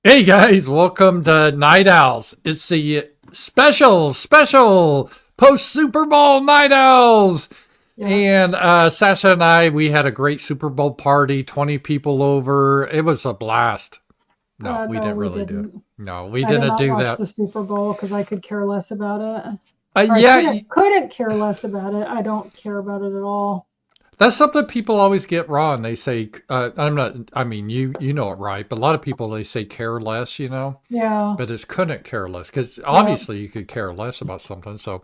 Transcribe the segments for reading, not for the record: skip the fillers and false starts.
Hey guys, welcome to Night Owls. It's the special post Super Bowl Night Owls. Yeah. And Sacha and I, we had a great Super Bowl party, 20 people over. It was a blast. No, we No, didn't we really do it. didn't. No, we I did didn't not do watch that. the Super Bowl because I could care less about it. Or I Yeah, couldn't care less about it. I don't care about it at all. that's something people always get wrong. They say, I'm not, I mean, you know it right, but a lot of people, they say care less, Yeah. but it's couldn't care less because Yeah. obviously you could care less about something. So,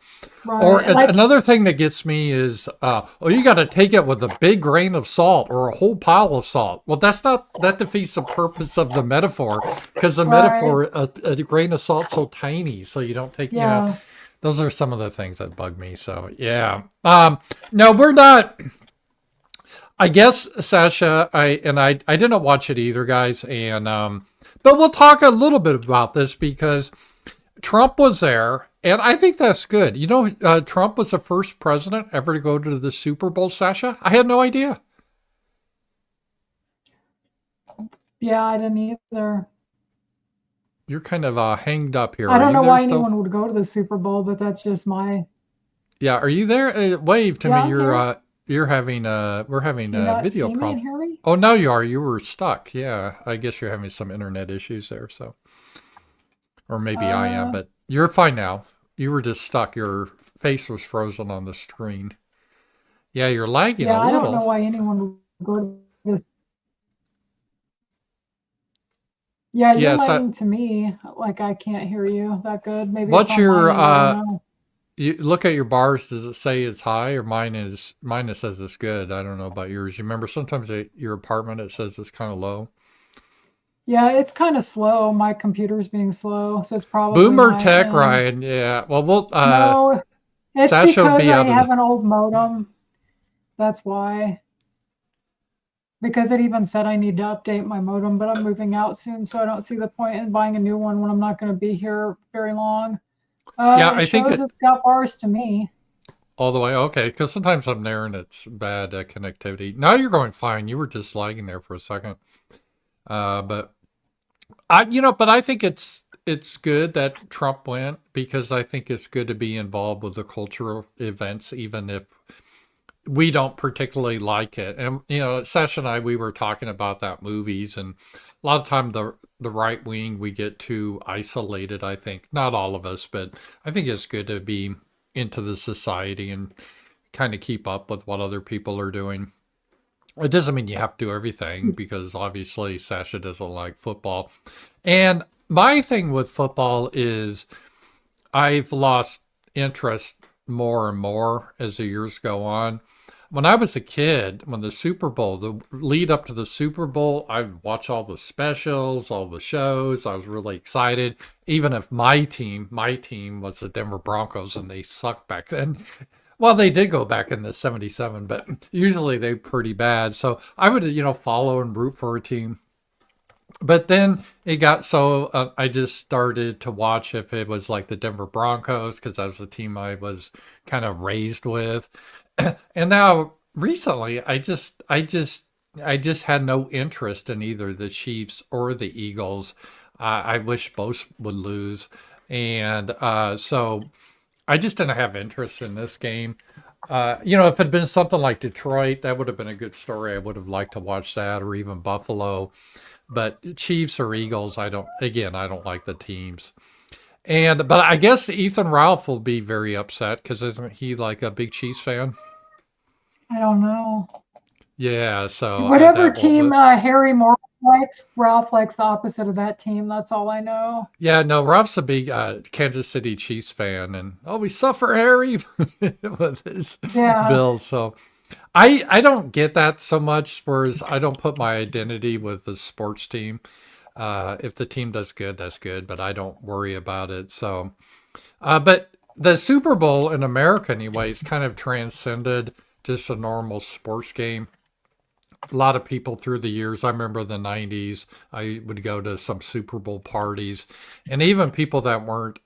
or Right. Like, another thing that gets me is, oh, you got to take it with a big grain of salt or a whole pile of salt. Well, that defeats the purpose of the metaphor because the right. metaphor, a grain of salt so tiny, so you don't take, Yeah. those are some of the things that bug me. So, yeah. No, we're not. I guess Sasha, I didn't watch it either, guys, and but we'll talk a little bit about this because Trump was there, and I think that's good. Trump was the first president ever to go to the Super Bowl, Sasha. I had no idea. Yeah, I didn't either. You're kind of hanged up here. I Are don't you know there why still? anyone would go to the Super Bowl, but that's just my. Yeah, are you there? Wave to me. Yeah, I'm here. You're having we're having Can you not video see me and problem. hear me? Oh, now you are. You were stuck. Yeah, I guess you're having some internet issues there. So, or maybe I am, Uh, but you're fine now. You were just stuck. Your face was frozen on the screen. Yeah, you're lagging yeah, a I don't know little. why anyone would go to this. Yeah, you're Yes. lagging to me. Like I can't hear you that good. Maybe it's What's on my your end. I don't know. you look at your bars, does it say it's high or mine it says it's good. I don't know about yours. You remember sometimes your apartment it says it's kind of low. Yeah, it's kind of slow. My computer's being slow, so it's probably Boomer my Tech, end. Ryan. Yeah. Well, we'll No, it's Sasha will because be I out of have the an old modem. That's why. Because it even said I need to update my modem, but I'm moving out soon, so I don't see the point in buying a new one when I'm not going to be here very long. Yeah, It I think shows it it's got bars to me. all the way. Okay, because sometimes I'm there and it's bad connectivity. Now you're going fine. You were just lagging there for a second. But but I think it's good that Trump went because I think it's good to be involved with the cultural events, even if we don't particularly like it. And Sasha and I, we were talking about that movies, and a lot of time the right wing we get too isolated. I think not all of us, but I think it's good to be into the society and kind of keep up with what other people are doing. It doesn't mean you have to do everything because obviously Sasha doesn't like football. And my thing with football is I've lost interest more and more as the years go on. When I was a kid, when the Super Bowl, the lead up to the Super Bowl, I'd watch all the specials, all the shows. I was really excited. Even if my team was the Denver Broncos and they sucked back then. Well, they did go back in the 77, but usually they're pretty bad. So I would, follow and root for a team. But then it got so I just started to watch if it was like the Denver Broncos because that was the team I was kind of raised with. And now recently I just had no interest in either the Chiefs or the Eagles. I wish both would lose. And so I just didn't have interest in this game. If it had been something like Detroit, that would have been a good story. I would have liked to watch that, or even Buffalo. But Chiefs or Eagles, I don't like the teams. But I guess Ethan Ralph will be very upset because isn't he like a big Chiefs fan? I don't know. Yeah, so Whatever that team will. Harry Moore likes, Ralph likes the opposite of that team. That's all I know. Yeah, no, Ralph's a big Kansas City Chiefs fan, and we suffer Harry with his Yeah. Bills. So I don't get that so much. Whereas I don't put my identity with the sports team. If the team does good, that's good, but I don't worry about it. So, but the Super Bowl in America, anyways, kind of transcended just a normal sports game. A lot of people through the years, I remember the 90s, I would go to some Super Bowl parties. And even people that weren't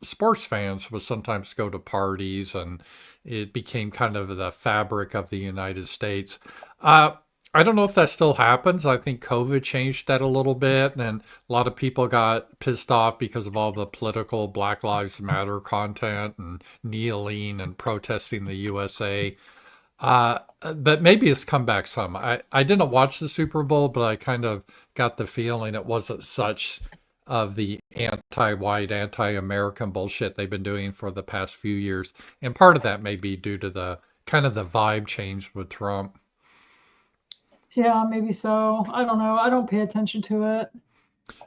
sports fans would sometimes go to parties, and it became kind of the fabric of the United States. Uh, I don't know if that still happens. I think COVID changed that a little bit, and then a lot of people got pissed off because of all the political Black Lives Matter content and kneeling and protesting the USA. But maybe it's come back some. I didn't watch the Super Bowl, but I kind of got the feeling it wasn't such of the anti-white, anti-American bullshit they've been doing for the past few years. And part of that may be due to the kind of the vibe change with Trump. Yeah, maybe so. I don't know. I don't pay attention to it.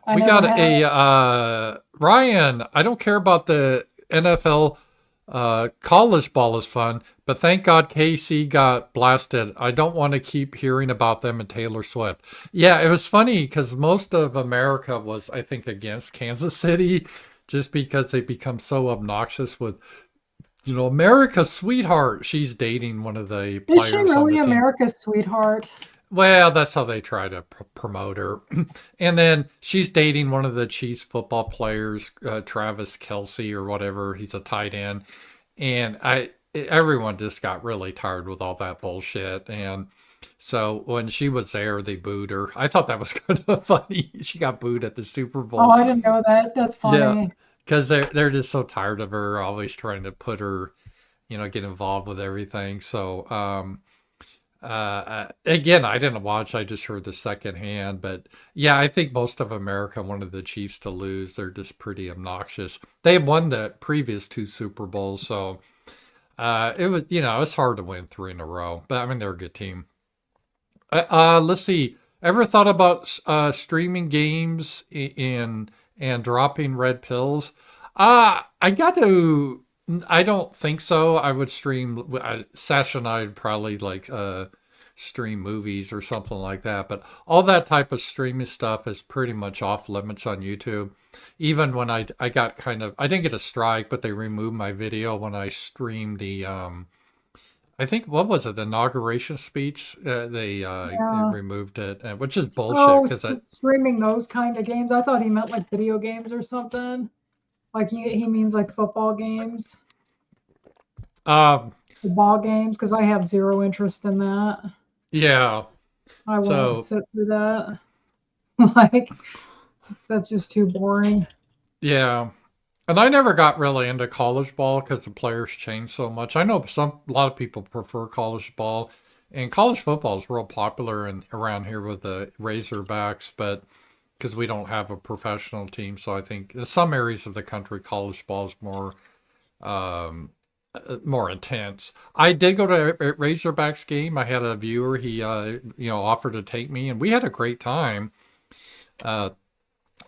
I We never got have. a Ryan. I don't care about the NFL. College ball is fun, but thank God KC got blasted. I don't want to keep hearing about them and Taylor Swift. Yeah, it was funny because most of America was, I think, against Kansas City just because they become so obnoxious with, America's sweetheart. She's dating one of the Is she players on the really team. America's sweetheart? Well, that's how they try to promote her. And then she's dating one of the Chiefs football players, Travis Kelsey or whatever. He's a tight end. And everyone just got really tired with all that bullshit. And so when she was there, they booed her. I thought that was kind of funny. She got booed at the Super Oh, Bowl. I didn't know that. That's Yeah, funny. because they're just so tired of her, always trying to put her, get involved with everything. So, again, I didn't watch. I just heard the second hand, but yeah, I think most of America wanted the Chiefs to lose. They're just pretty obnoxious. They had won the previous two Super Bowls, so it was it's hard to win three in a row. But I mean, they're a good team. Let's see. Ever thought about streaming games and dropping red pills? I got to. I don't think so. I would stream. Sacha and I would probably like stream movies or something like that. But all that type of streaming stuff is pretty much off limits on YouTube. Even when I got I didn't get a strike, but they removed my video when I streamed the I think what was it, the inauguration speech? They Yeah. removed it, which is bullshit Oh, because I streaming those kind of games. I thought he meant like video games or something. Like he means like football games, um football games, because I have zero interest in that. yeah. I won't So sit through that. Like that's just too boring. yeah. And I never got really into college ball because the players changed so much. I know a lot of people prefer college ball, and college football is real popular around here with the Razorbacks, but because we don't have a professional team, so I think in some areas of the country, college ball is um, more intense. I did go to a Razorbacks game. I had a viewer. He offered to take me, and we had a great time. Uh,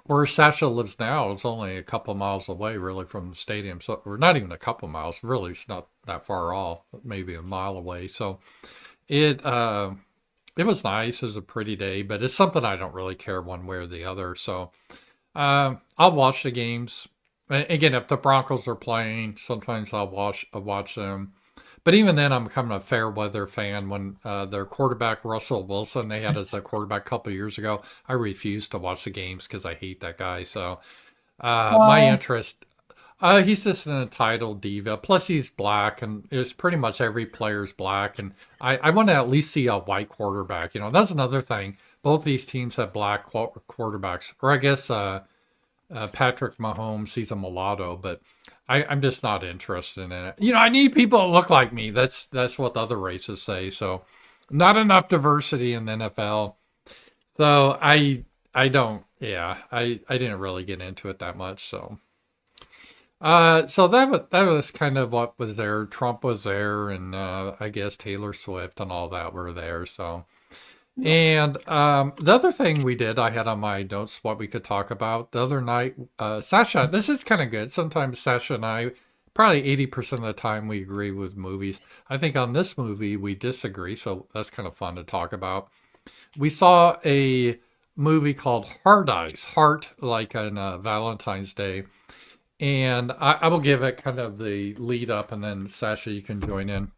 where Sacha lives now is only a couple miles away, really, from the stadium. So, or not even a couple miles. Really, it's not that far off. Maybe a mile away. So it was nice. It was a pretty day, but it's something I don't really care one way or the other. So I'll watch the games. Again, if the Broncos are playing, sometimes I'll watch them. But even then, I'm becoming a fair weather fan. When their quarterback Russell Wilson they had as a quarterback a couple years ago, I refused to watch the games because I hate that guy. So my Why? interest, he's just an entitled diva. Plus, he's black, and it's pretty much every player's black. And I want to at least see a white quarterback. That's another thing. Both these teams have black quarterbacks, or I guess Patrick Mahomes, he's a mulatto, but I'm just not interested in it. I need people that look like me. That's what the other races say. So, not enough diversity in the NFL. So I don't. Yeah, I didn't really get into it that much. So that was kind of what was there. Trump was there, and I guess Taylor Swift and all that were there. So. And the other thing we did, I had on my notes what we could talk about the other night. Sasha, this is kind of good. Sometimes Sasha and I, probably 80% of the time, we agree with movies. I think on this movie, we disagree. So that's kind of fun to talk about. We saw a movie called Hard Eyes, Heart, like on Valentine's Day. And I will give it kind of the lead up, and then Sasha, you can join in.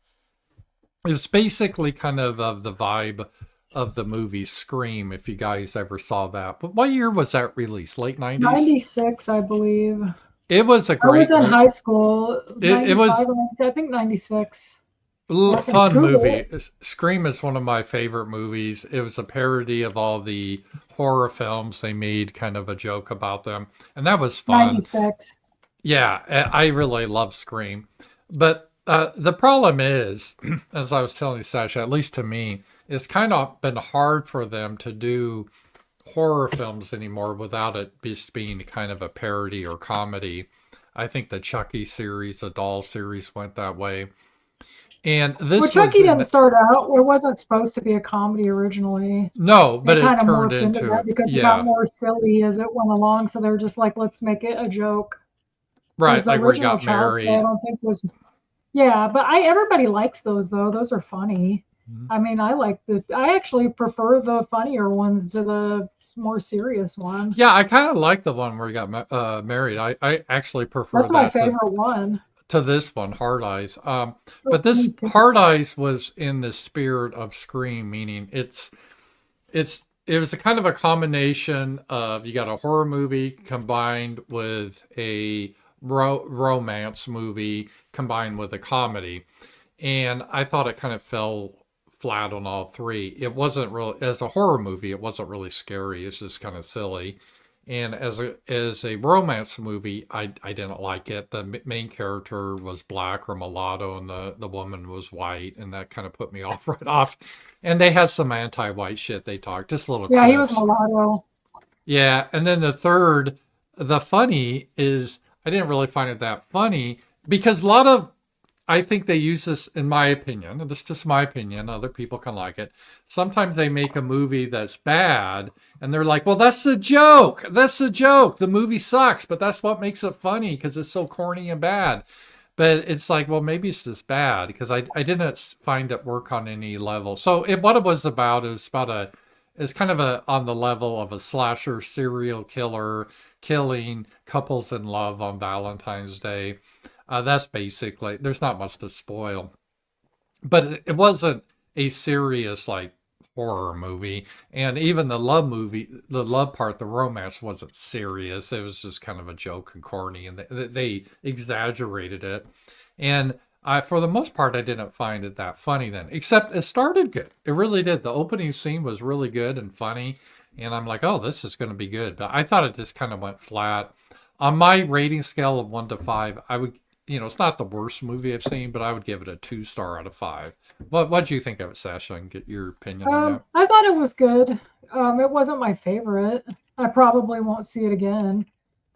It's basically kind of the vibe of the movie Scream, if you guys ever saw that. But what year was that released? Late 90s? 96, I believe. It was a I was great in movie. high school. It 95 was or 96, I think 96. Fucking Fun cool. movie. Scream is one of my favorite movies. It was a parody of all the horror films. They made kind of a joke about them, and that was fun. 96. Yeah, I really love Scream. But the problem is, as I was telling Sasha, at least to me, it's kind of been hard for them to do horror films anymore without it just being kind of a parody or comedy. I think the Chucky series, the Doll series went that way. And Well, this was Chucky didn't in, start out, it wasn't supposed to be a comedy originally. no, but It it kind of turned morphed into into that it. because it got Yeah, more silly as it went along. So they're just like, let's make it a joke. Because right. the Like where he original got Child's Play, I married. don't think was. Yeah, but everybody likes those though. Those are funny. I mean, I actually prefer the funnier ones to the more serious one. Yeah, I kind of like the one where he got married. I actually prefer That's my that favorite one. to this one, Hard Eyes. Oh, But this me too. Hard Eyes was in the spirit of Scream, meaning it was a kind of a combination of you got a horror movie combined with a romance movie combined with a comedy, and I thought it kind of fell flat on all three. It wasn't really, as a horror movie, it wasn't really scary. It's just kind of silly. And as a romance movie, I didn't like it. The main character was black or mulatto, and the woman was white, and that kind of put me off right off. And they had some anti-white shit they talked, just little Yeah, he was clips. mulatto. Yeah, and then the third, the funny is I didn't really find it that funny because a lot of I think they use this, in my opinion, and this is just my opinion, other people can like it. Sometimes they make a movie that's bad, and they're like, well, that's the joke. That's the joke. The movie sucks, but that's what makes it funny because it's so corny and bad. But it's like, well, maybe it's just bad because I didn't find it work on any level. So what it was about is about it's kind of on the level of a slasher serial killer killing couples in love on Valentine's Day. That's basically, there's not much to spoil, but it wasn't a serious like horror movie. And even the love movie, the love part, the romance wasn't serious. It was just kind of a joke and corny, and they exaggerated it. And for the most part, I didn't find it that funny then, except it started good. It really did. The opening scene was really good and funny. And I'm like, oh, this is going to be good. But I thought it just kind of went flat. On my rating scale of 1 to 5, I would, it's not the worst movie I've seen, but I would give it a 2 star out of 5. What do you think of it, Sasha? And get your opinion on that. I thought it was good. It wasn't my favorite. I probably won't see it again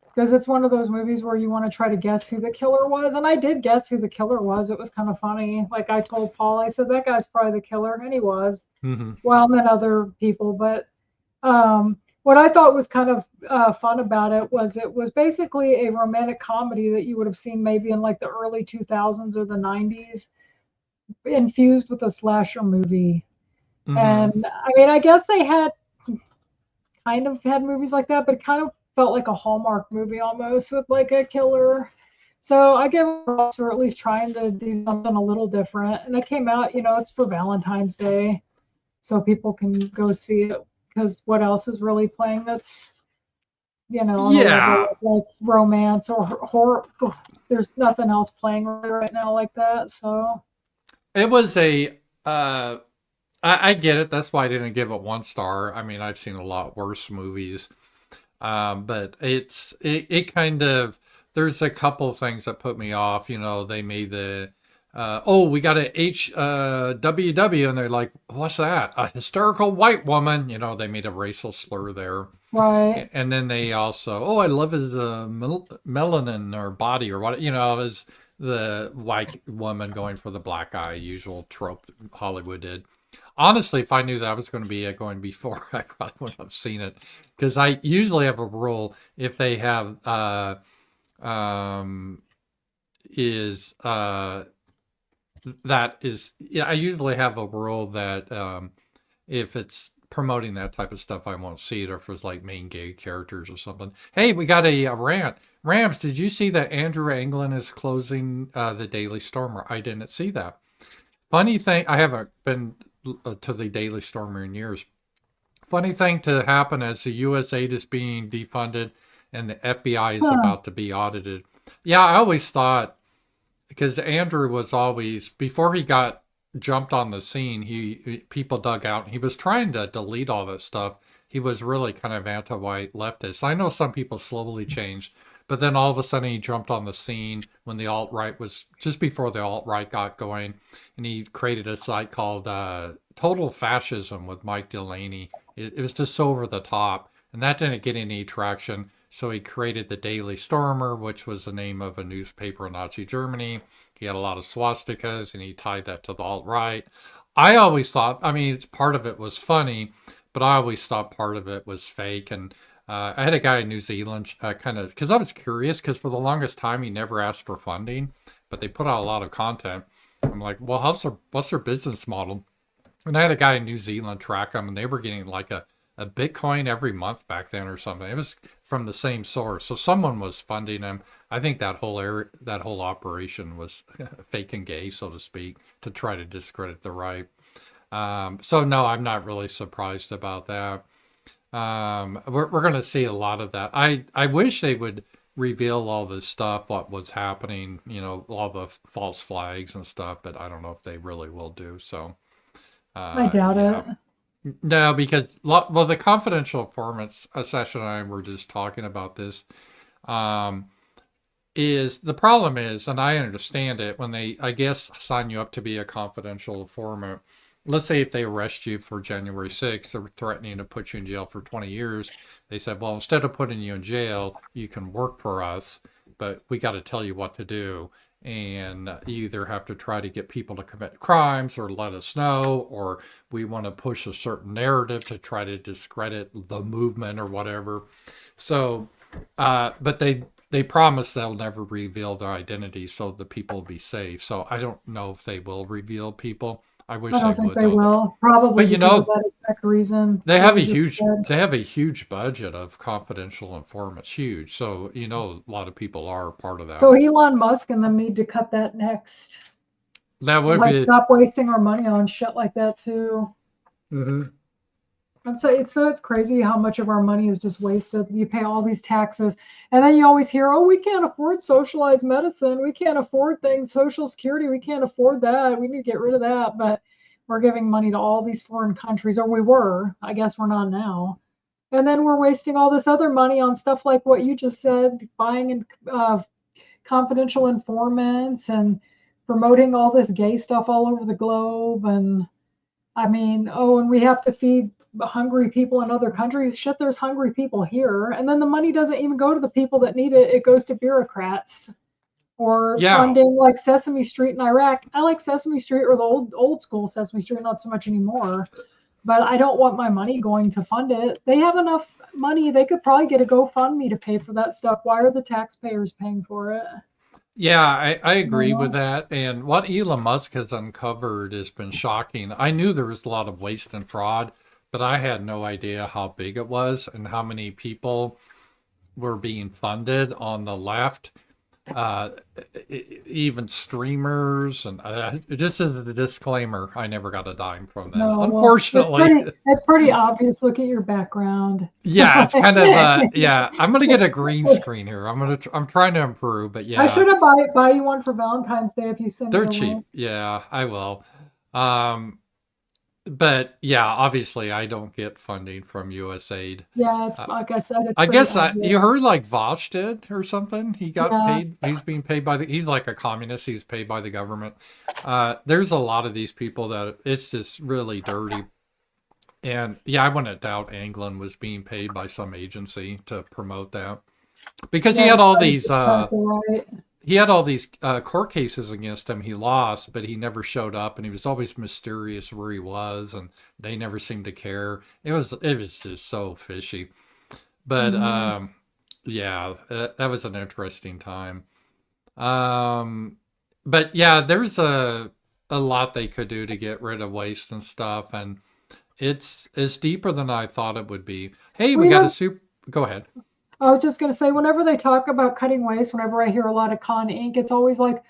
because it's one of those movies where you want to try to guess who the killer was. And I did guess who the killer was. It was kind of funny. Like I told Paul, I said, that guy's probably the killer. And he was. Mm-hmm. Well, and then other people. But what I thought was kind of fun about it was basically a romantic comedy that you would have seen maybe in like the early 2000s or the 90s infused with a slasher movie. Mm-hmm. And I mean, I guess they had kind of had movies like that, but it kind of felt like a Hallmark movie almost with like a killer. So I give them props for at least trying to do something a little different. And it came out, it's for Valentine's Day, so people can go see it. Because what else is really playing that's, on a level Yeah, of like romance or horror? There's nothing else playing right now like that. So it was I get it. That's why I didn't give it 1 star. I mean, I've seen a lot worse movies. But it kind of, there's a couple of things that put me off. They made we got a HWW, and they're like, what's that? A hysterical white woman. They made a racial slur there. right. And then they also, I love his melanin or body or what, as the white woman going for the black guy, usual trope Hollywood did. Honestly, if I knew that was going to be going before, I probably wouldn't have seen it because I usually have a rule if they have is that is yeah, I usually have a rule that if it's promoting that type of stuff, I won't see it, or if it's like main gay characters or something. Hey, we got a rant. Rams, did you see that Andrew Anglin is closing the Daily Stormer? I didn't see that. Funny thing, I haven't been to the Daily Stormer in years. Funny thing to happen as the U.S. aid is being defunded and the FBI is Huh. about to be audited. Yeah, I always thought, because Andrew was always, before he got jumped on the scene, people dug out. He was trying to delete all that stuff. He was really kind of anti-white leftist. I know some people slowly changed, but then all of a sudden he jumped on the scene when the alt-right was just before the alt-right got going, and he created a site called Total Fascism with Mike Delaney. It was just so over the top, and that didn't get any traction. So he created the Daily Stormer, which was the name of a newspaper in Nazi Germany. He had a lot of swastikas, and he tied that to the alt-right. I always thought, I mean, part of it was funny, but I always thought part of it was fake. And I had a guy in New Zealand kind of, because I was curious, because for the longest time he never asked for funding, but they put out a lot of content. I'm like, well, what's their business model? And I had a guy in New Zealand track them, and they were getting like a Bitcoin every month back then or something. It was from the same source. So someone was funding him. I think that whole operation was fake and gay, so to speak, to try to discredit the right. So no, I'm not really surprised about that. We're going to see a lot of that. I wish they would reveal all this stuff, what was happening, all the false flags and stuff, but I don't know if they really will do. So, I doubt yeah. it. No, because the confidential informants, Sacha and I were just talking about this. Is the problem is, and I understand it, when they, I guess, sign you up to be a confidential informant. Let's say if they arrest you for January 6th, they're threatening to put you in jail for 20 years. They said, well, instead of putting you in jail, you can work for us, but we got to tell you what to do. And you either have to try to get people to commit crimes or let us know, or we want to push a certain narrative to try to discredit the movement or whatever. So, but they promise they'll never reveal their identity so the people will be safe. So I don't know if they will reveal people. I wish I they don't think would, they though. will. Probably But because of that exact reason. they that have a you just said. they have a huge budget of confidential informants, huge. So a lot of people are part of that. So Elon Musk and them need to cut that next. That would Like, be. stop wasting our money on shit like that too. Mhm. And so it's crazy how much of our money is just wasted. You pay all these taxes, and then you always hear, "Oh, we can't afford socialized medicine. We can't afford things, Social Security. We can't afford that. We need to get rid of that." But we're giving money to all these foreign countries, or we were. I guess we're not now. And then we're wasting all this other money on stuff like what you just said, buying confidential informants and promoting all this gay stuff all over the globe. And I mean, oh, and we have to feed hungry people in other countries. Shit, there's hungry people here. And then the money doesn't even go to the people that need it. It goes to bureaucrats or Yeah. funding like Sesame Street in Iraq. I like Sesame Street, or the old school Sesame Street, not so much anymore. But I don't want my money going to fund it. They have enough money. They could probably get a GoFundMe to pay for that stuff. Why are the taxpayers paying for it? Yeah, I agree with You that. And what Elon Musk has uncovered has been shocking. I knew there was a lot of waste and fraud, but I had no idea how big it was and how many people were being funded on the left. Uh, Even streamers, and just as a disclaimer, I never got a dime from them, No, well, unfortunately. it's pretty obvious. Look at your background. Yeah, it's kind of yeah. I'm gonna get a green screen here. I'm trying to improve, but I yeah, should have buy you one for Valentine's Day if you send me they're the cheap. link. Yeah, I will. Um, but yeah, obviously I don't get funding from USAID. Yeah, it's Uh, like I said, it's I pretty guess you obvious. heard like Vosh did or something. He got Yeah, paid. He's being paid by he's like a communist. He's paid by the government. There's a lot of these people that it's just really dirty. And yeah, I wouldn't doubt England was being paid by some agency to promote that because yeah, right. he had all these court cases against him. He lost, but he never showed up, and he was always mysterious where he was, and they never seemed to care. It was just so fishy. But Hmm. yeah, that was an interesting time. But yeah, there's a lot they could do to get rid of waste and stuff, and it's deeper than I thought it would be. Hey, we We got a have. soup. Go ahead. I was just gonna say, whenever they talk about cutting waste, whenever I hear a lot of Con Inc., it's always like,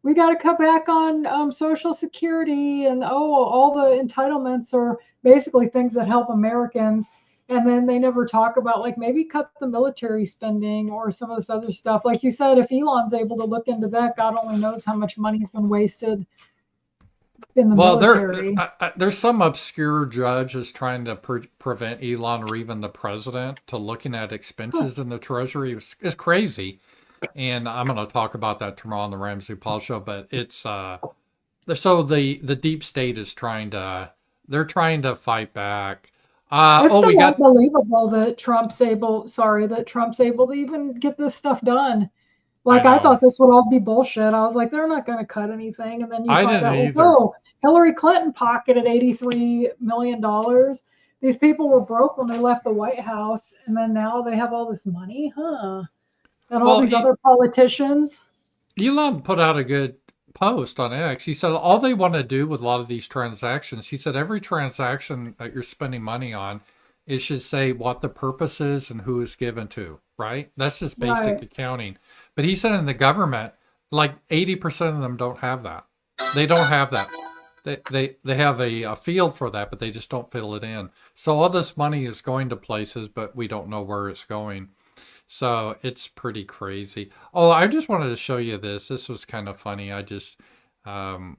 we got to cut back on Social Security, and oh, all the entitlements are basically things that help Americans. And then they never talk about, like, maybe cut the military spending or some of this other stuff. Like you said, if Elon's able to look into that, God only knows how much money's been wasted in the Well, military. there's some obscure judge is trying to prevent Elon or even the president to looking at expenses in the Treasury. It's crazy, and I'm going to talk about that tomorrow on the Ramsey Paul show. But it's so the deep state is they're trying to fight back. It's We still got. unbelievable that Trump's able to even get this stuff done. I Like, I know. thought this would all be bullshit. I was like, they're not going to cut anything. And then you I find didn't out, like, either. oh, Hillary Clinton pocketed $83 million. These people were broke when they left the White House, and then now they have all this money, huh? And all Well, these other politicians. Elon put out a good post on X. He said all they want to do with a lot of these transactions, he said every transaction that you're spending money on, it should say what the purpose is and who is given to, right? That's just basic Right. accounting. But he said in the government, like 80% of them don't have that. They don't have that. They have a field for that, but they just don't fill it in. So all this money is going to places, but we don't know where it's going. So it's pretty crazy. Oh, I just wanted to show you this. This was kind of funny. Um,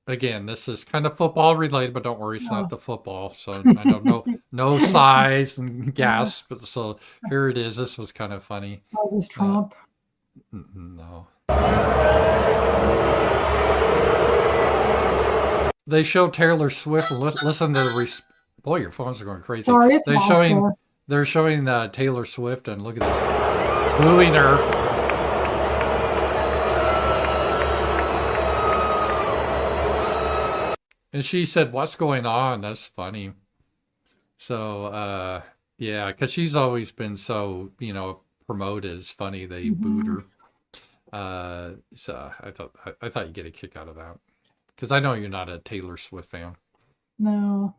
again, this is kind of football related, but don't worry, it's not Oh. the football. So I don't know, no size and gas. But so here it is. This was kind of funny. How's this Uh, Trump? no. They show Taylor Swift and listen to the boy, your phones are going crazy. Sorry, it's They're showing Taylor Swift and look at this, booing her. And she said, "What's going on?" That's funny. So yeah, because she's always been so promoted as funny. They booed her. So I thought you'd get a kick out of that because I know you're not a Taylor Swift fan. No.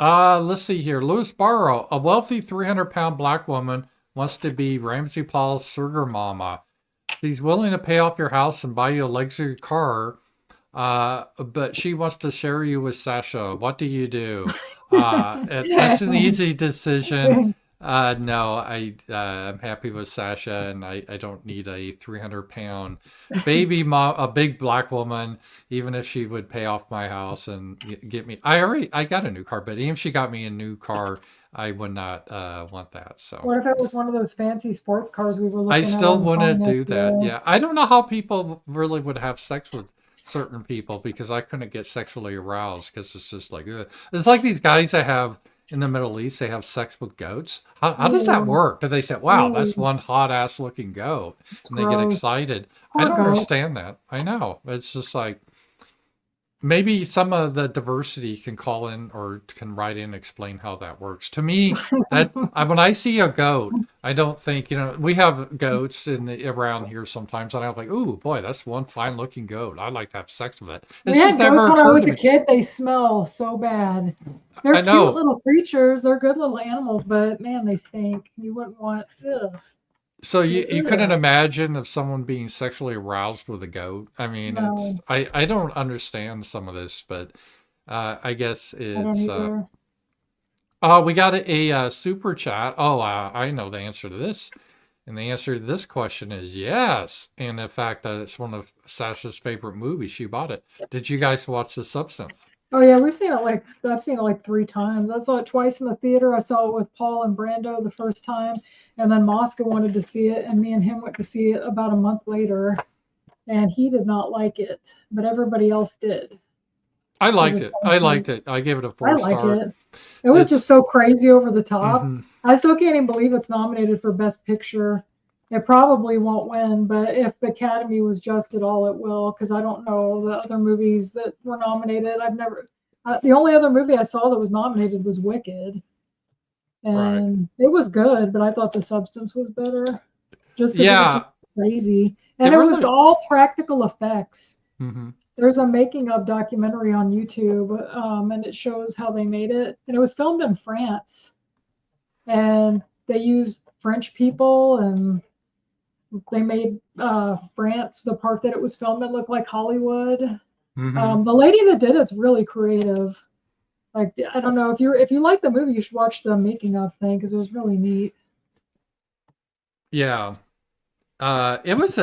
Let's see here. Louis Barrow, a wealthy 300-pound black woman, wants to be Ramsey Paul's sugar mama. She's willing to pay off your house and buy you a luxury car, but she wants to share you with Sacha. What do you do? It's an easy decision. No, I'm happy with Sacha, and I don't need a 300-pound baby mom, a big black woman, even if she would pay off my house and get me. I got a new car, but even if she got me a new car, I would not want that. So What if it was one of those fancy sports cars we were I looking at still on the wouldn't phone do that. yesterday? Yeah, I don't know how people really would have sex with certain people because I couldn't get sexually aroused because it's just like ugh. It's like these guys that have in the Middle East, they have sex with goats. How does that Ooh, work? Do they say, "Wow, that's ooh, one hot ass looking goat," it's and they get gross. excited? I Poor don't goats. understand that. I know it's just like maybe some of the diversity can call in or can write in and explain how that works. To me, when I see a goat, I don't think we have goats around here sometimes, and I'm like, "Ooh, boy, that's one fine looking goat. I'd like to have sex with it." We It's just had goats never when I occurred was to a me. kid. They smell so bad. I They're cute know. little creatures. They're good little animals, but man, they stink. You wouldn't want. Ugh, So you couldn't ugh. imagine of someone being sexually aroused with a goat. I mean, No, I don't understand some of this, but I guess I don't it's either. we got a super chat. Oh, I know the answer to this. And the answer to this question is yes. And in fact, it's one of Sasha's favorite movies. She bought it. Did you guys watch The Substance? Oh yeah, I've seen it like 3 times. I saw it twice in the theater. I saw it with Paul and Brando the first time, and then Mosca wanted to see it, and me and him went to see it about a month later, and he did not like it, but everybody else did. I Because liked it's it. I like, liked it. I gave it a I four like star. it. It was It's just so crazy over the top. hmm I still can't even believe it's nominated for Best Picture. It probably won't win, but if the Academy was just at all, it will, because I don't know the other movies that were nominated. The only other movie I saw that was nominated was Wicked, right. and it was good, but I thought The Substance was better, just because it was so Yeah. crazy. It And it was really. all practical effects. hmm There's a making of documentary on YouTube, and it shows how they made it. And it was filmed in France, and they used French people, and they made France, the part that it was filmed in, look like Hollywood. hmm The lady that did it's really creative. Like, I don't know, if you like the movie, you should watch the making of thing because it was really neat. Yeah. It was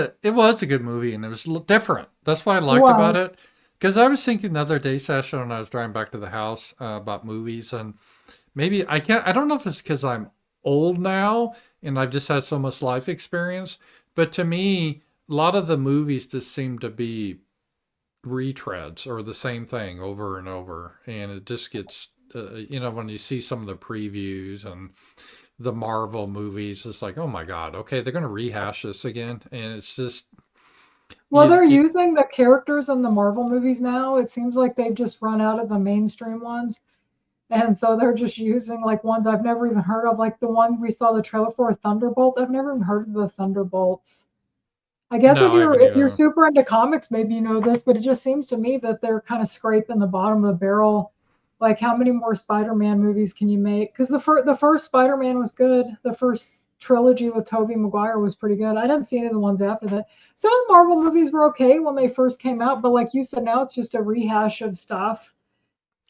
a good movie and it was different. That's what I It liked about was. it. Because I was thinking the other day, Sasha, when I was driving back to the house about movies, and maybe I can't. I don't know if it's because I'm old now and I've just had so much life experience, but to me, a lot of the movies just seem to be retreads or the same thing over and over, and it just gets. When you see some of the previews and the Marvel movies, it's like, oh my God, okay, they're going to rehash this again, and it's just Well, you. they're using the characters in the Marvel movies now. It seems like they've just run out of the mainstream ones. And so they're just using like ones I've never even heard of, like the one we saw the trailer for, Thunderbolts. I've never even heard of the Thunderbolts. I guess No, I haven't if you're either. super into comics, maybe you know this, but it just seems to me that they're kind of scraping the bottom of the barrel. Like, how many more Spider-Man movies can you make? Because the first Spider-Man was good. The first trilogy with Tobey Maguire was pretty good. I didn't see any of the ones after that. Some of the Marvel movies were okay when they first came out, but like you said, now it's just a rehash of stuff,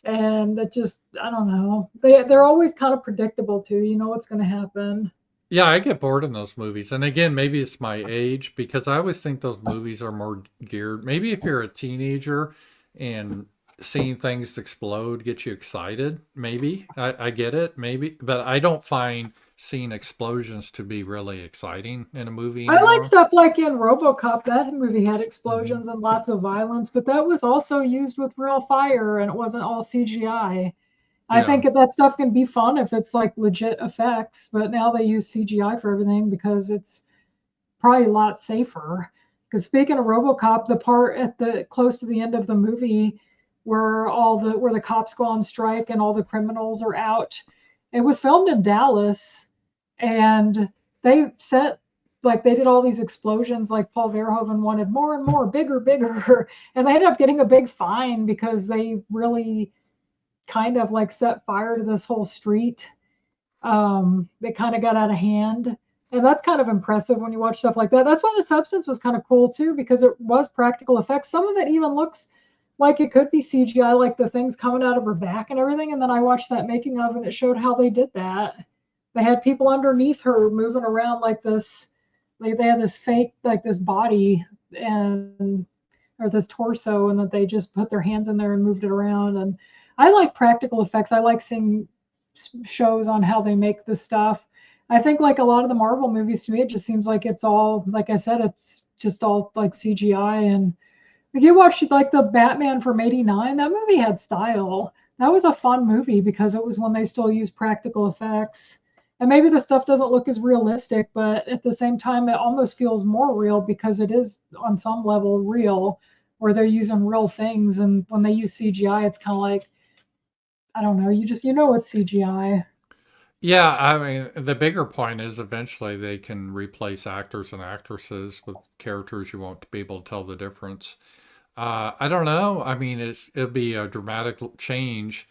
and it just, I don't know. They're always kind of predictable too. You know what's going to happen. Yeah, I get bored in those movies. And again, maybe it's my age because I always think those movies are more geared. Maybe if you're a teenager and seeing things explode gets you excited, maybe. I get it, maybe. But I don't find seeing explosions to be really exciting in a movie I like anymore. stuff like in RoboCop. That movie had Hmm. explosions and lots of violence, but that was also used with real fire and it wasn't all CGI. I Yeah. think that stuff can be fun if it's like legit effects, but now they use CGI for everything because it's probably a lot safer. Because speaking of RoboCop, the part at the close to the end of the movie where the cops go on strike and all the criminals are out, it was filmed in Dallas, and they set like they did all these explosions like Paul Verhoeven wanted more and more, bigger, bigger, and they ended up getting a big fine because they really kind of like set fire to this whole street. They kind of got out of hand. And that's kind of impressive when you watch stuff like that. That's why the substance was kind of cool too, because it was practical effects. Some of it even looks like it could be CGI, like the things coming out of her back and everything. And then I watched that making of, and it showed how they did that. They had people underneath her moving around like this. They had this fake, like this body and or this torso, and that they just put their hands in there and moved it around. And I like practical effects. I like seeing shows on how they make the stuff. I think like a lot of the Marvel movies, to me, it just seems like it's all, like I said, it's just all like CGI. And if you watch like the Batman from '89, that movie had style. That was a fun movie because it was when they still used practical effects. And maybe the stuff doesn't look as realistic, but at the same time, it almost feels more real because it is on some level real, where they're using real things. And when they use CGI, it's kind of like, I don't know, you know it's CGI. Yeah, I mean, the bigger point is eventually they can replace actors and actresses with characters you won't be able to tell the difference. I don't know. I mean, it'll be a dramatic change.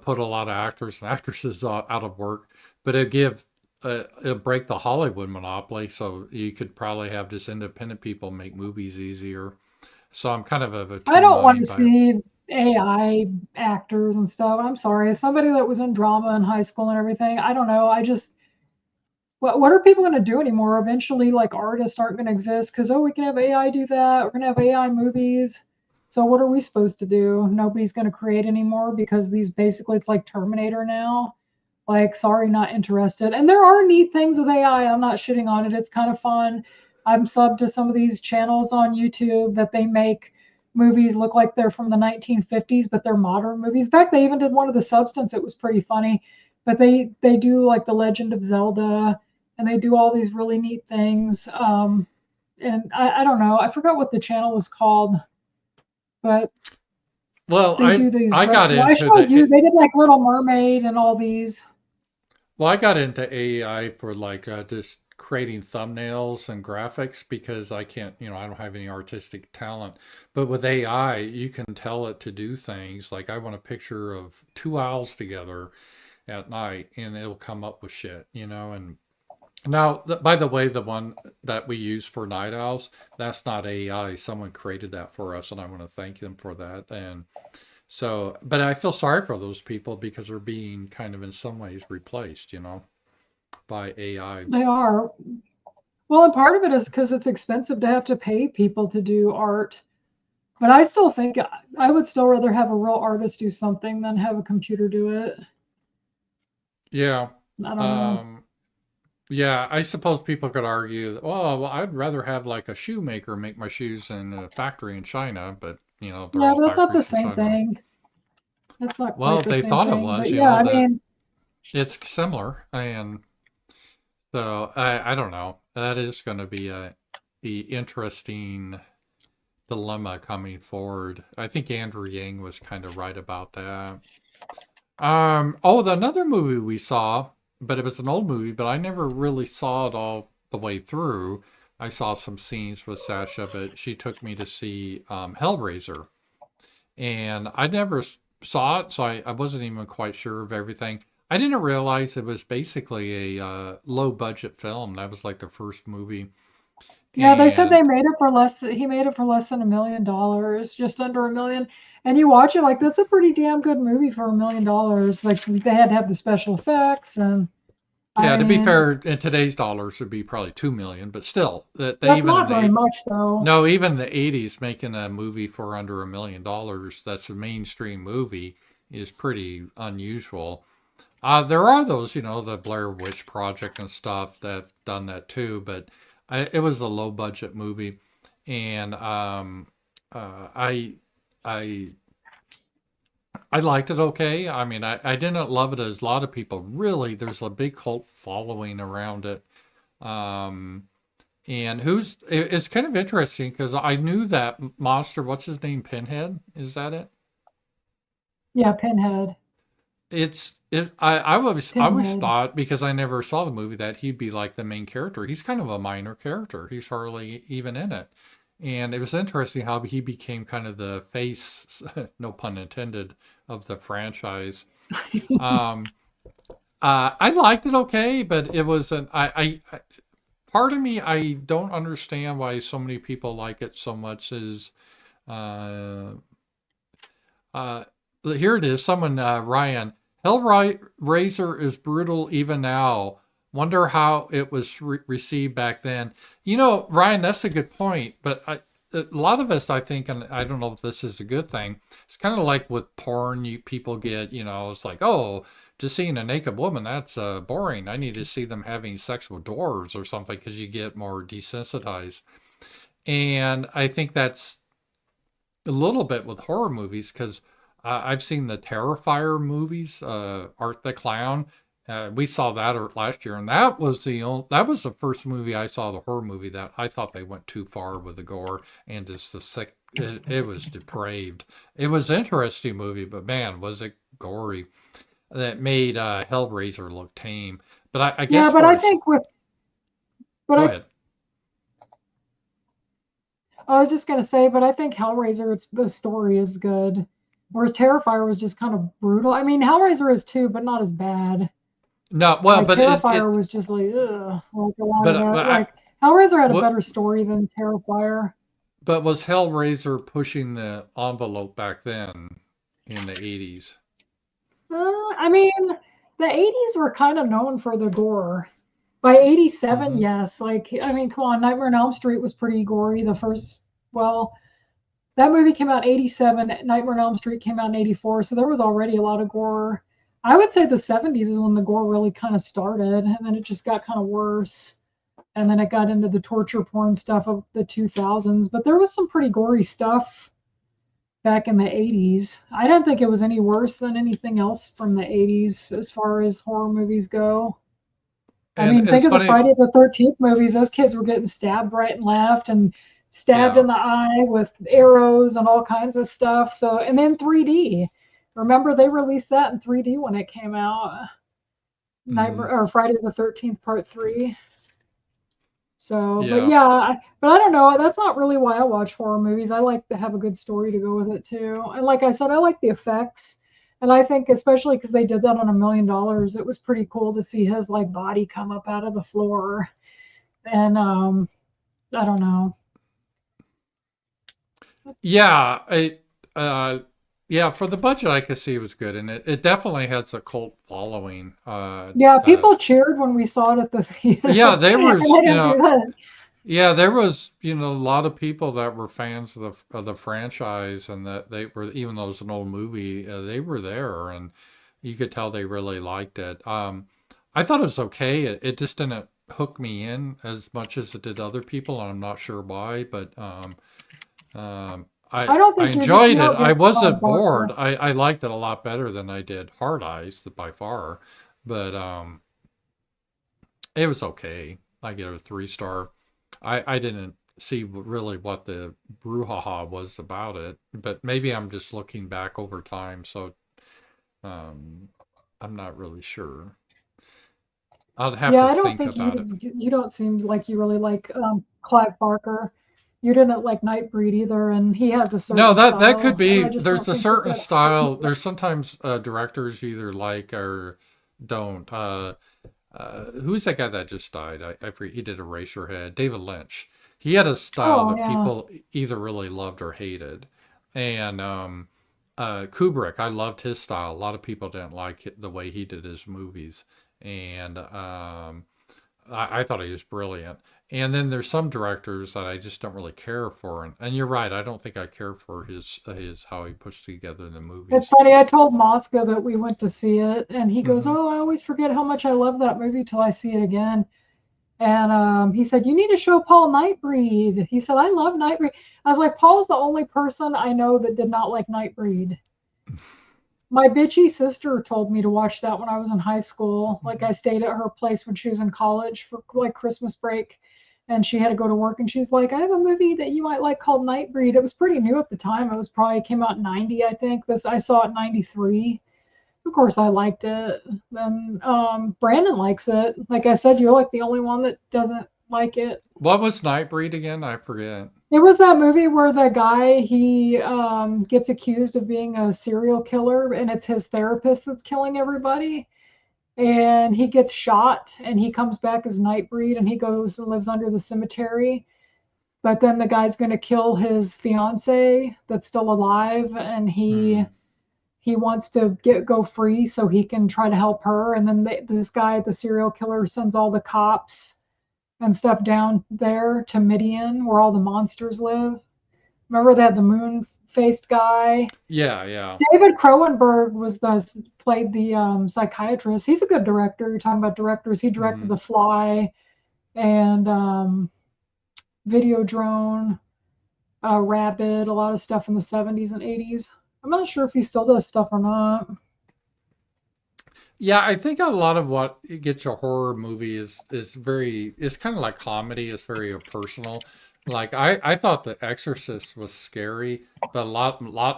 Put a lot of actors and actresses out of work, but it'll break the Hollywood monopoly. So you could probably have just independent people make movies easier. So I'm kind of a I two don't want to mind. see AI actors and stuff. I'm sorry. As somebody that was in drama in high school and everything, I don't know. I just, what are people going to do anymore? Eventually, like artists aren't going to exist because, oh, we can have AI do that. We're going to have AI movies. So what are we supposed to do? Nobody's going to create anymore because these basically, it's like Terminator now. Like, sorry, not interested. And there are neat things with AI. I'm not shitting on it. It's kind of fun. I'm subbed to some of these channels on YouTube that they make movies look like they're from the 1950s, but they're modern movies. In fact, they even did one of The Substance. It was pretty funny. But they do like The Legend of Zelda, and they do all these really neat things. And I don't know. I forgot what the channel was called, but Well, they do these I got retro. I into showed the you. They did like Little Mermaid and all these. Well, I got into AI for like just creating thumbnails and graphics because I can't, I don't have any artistic talent. But with AI, you can tell it to do things like I want a picture of two owls together at night and it'll come up with shit, And now, by the way, the one that we use for night owls, that's not AI. Someone created that for us, and I want to thank them for that. And so, but I feel sorry for those people because they're being kind of in some ways replaced, by AI. They are. Well, and part of it is because it's expensive to have to pay people to do art. But I still think I would still rather have a real artist do something than have a computer do it. Yeah. I don't know. Um, yeah, I suppose people could argue that, well, I'd rather have like a shoemaker make my shoes in a factory in China, but they're Yeah, all but that's not the factories in same China. thing. That's not Well, quite the they same thought it thing. was, But yeah, I that mean, it's similar. And so I don't know. That is going to be the interesting dilemma coming forward. I think Andrew Yang was kind of right about that. Another movie we saw, but it was an old movie, but I never really saw it all the way through. I saw some scenes with Sacha, but she took me to see Hellraiser, and I never saw it, so I wasn't even quite sure of everything. I didn't realize it was basically a low budget film. That was like the first movie, yeah, they said they and made it for less. He made it for less than $1 million, just under a million. And you watch it, like that's a pretty damn good movie for $1 million. Like they had to have the special effects, and I yeah, to be mean, fair, in today's dollars would be probably 2 million, but still, that they that's even in not very the much though. no, even in the 80s, making a movie for under $1 million, that's a mainstream movie, is pretty unusual. There are those, the Blair Witch Project and stuff that have done that too, but it was a low budget movie, and I I I liked it okay. I mean, I didn't love it as a lot of people. Really, there's a big cult following around it. Um, and it's kind of interesting because I knew that monster, what's his name? Pinhead? Is that it? Yeah, Pinhead, I always Pinhead. thought, because I never saw the movie, that he'd be like the main character. He's kind of a minor character. He's hardly even in it. And it was interesting how he became kind of the face, no pun intended, of the franchise. Um, I liked it okay, but it was part of me, I don't understand why so many people like it so much. Is uh, uh, here it is. Someone, Ryan, Hellraiser is brutal even now. Wonder how it was received back then. Ryan, that's a good point. But a lot of us, I think, and I don't know if this is a good thing. It's kind of like with porn. People get, it's like, oh, just seeing a naked woman, that's boring. I need to see them having sex with dwarves or something, because you get more desensitized. And I think that's a little bit with horror movies, because I've seen the Terrifier movies, Art the Clown. We saw that last year, and that was the first movie I saw, the horror movie, that I thought they went too far with the gore and just the sick. It was depraved. It was an interesting movie, but man, was it gory. That made Hellraiser look tame. But I Yeah, guess but I think but go I ahead. I was just gonna say, but I think Hellraiser, the story is good, whereas Terrifier was just kind of brutal. I mean, Hellraiser is too, but not as bad. No, well, Like but Terrifier was just like, ugh, like a lot of that. I, Like Hellraiser had a what better story than Terrifier. but was Hellraiser pushing the envelope back then in the 80s? I mean, the '80s were kind of known for the gore. By '87, Hmm. yes. Like, I mean, come on, Nightmare on Elm Street was pretty gory. Well, that movie came out in '87. Nightmare on Elm Street came out in '84, so there was already a lot of gore. I would say the '70s is when the gore really kind of started, and then it just got kind of worse. And then it got into the torture porn stuff of the 2000s. But there was some pretty gory stuff back in the '80s. I don't think it was any worse than anything else from the '80s as far as horror movies go. I And mean, think it's of the funny. Friday the 13th movies. Those kids were getting stabbed right and left and stabbed Yeah. in the eye with arrows and all kinds of stuff. So, and then 3D. Remember, they released that in 3D when it came out. Hmm. Nightmare or Friday the 13th Part 3. So, but Yeah. yeah, but I don't know. That's not really why I watch horror movies. I like to have a good story to go with it too. And like I said, I like the effects. And I think especially because they did that on $1 million, it was pretty cool to see his like body come up out of the floor. And I don't know. Yeah. Uh, yeah, for the budget, I could see it was good. And it definitely has a cult following. Yeah, That, people cheered when we saw it at the theater. yeah, they And were, I didn't do that. Yeah, there was, a lot of people that were fans of the franchise, and that they were, even though it was an old movie, they were there, and you could tell they really liked it. I thought it was okay. It just didn't hook me in as much as it did other people, and I'm not sure why, but I I don't I think you enjoyed it. don't I get Clive wasn't bored. Barker. I liked it a lot better than I did Hard Eyes by far, but it was okay. I give it a 3 star. I didn't see really what the brouhaha was about it, but maybe I'm just looking back over time, so um, I'm not really sure. I'll have Yeah, to I don't think think about it. you don't seem like you really like Clive Barker. You didn't like Nightbreed either, and he has a No, certain that could style, and I be. just There's don't a think that certain that's for style. you. There's sometimes directors you either like or don't. Who's that guy that just died? I forget. He did Eraserhead. David Lynch. He had a style Oh that yeah, people either really loved or hated. And Kubrick, I loved his style. A lot of people didn't like the way he did his movies, and I thought he was brilliant. And then there's some directors that I just don't really care for, and you're right. I don't think I care for his how he puts together the it's movies. funny. I told Mosca that we went to see it, and he goes, Hmm. "Oh, I always forget how much I love that movie till I see it again." And he said, "You need to show Paul Nightbreed." He said, "I love Nightbreed." I was like, "Paul's the only person I know that did not like Nightbreed." My bitchy sister told me to watch that when I was in high school. Like I stayed at her place when she was in college for like Christmas break, and she had to go to work, and she's like, "I have a movie that you might like called Nightbreed." It was pretty new at the time. It was probably came out in 90, I think. This I saw it in 93. Of course I liked it. Then Brandon likes it. Like I said, you're like the only one that doesn't like it. What was Nightbreed again? I forget. It was that movie where the guy he gets accused of being a serial killer, and it's his therapist that's killing everybody. And he gets shot, and he comes back as Nightbreed, and he goes and lives under the cemetery. But then the guy's going to kill his fiance that's still alive, and Hmm. he wants to go free so he can try to help her. And then this guy, the serial killer, sends all the cops and stuff down there to Midian, where all the monsters live. Remember they had the moon faced guy. Yeah, yeah. David Cronenberg played the psychiatrist. He's a good director. You're talking about directors. He directed Hmm. The Fly and Videodrome, Rabid, a lot of stuff in the 70s and 80s. I'm not sure if he still does stuff or not. Yeah, I think a lot of what gets a horror movie is kind of like comedy. It's very personal. Like I thought The Exorcist was scary, but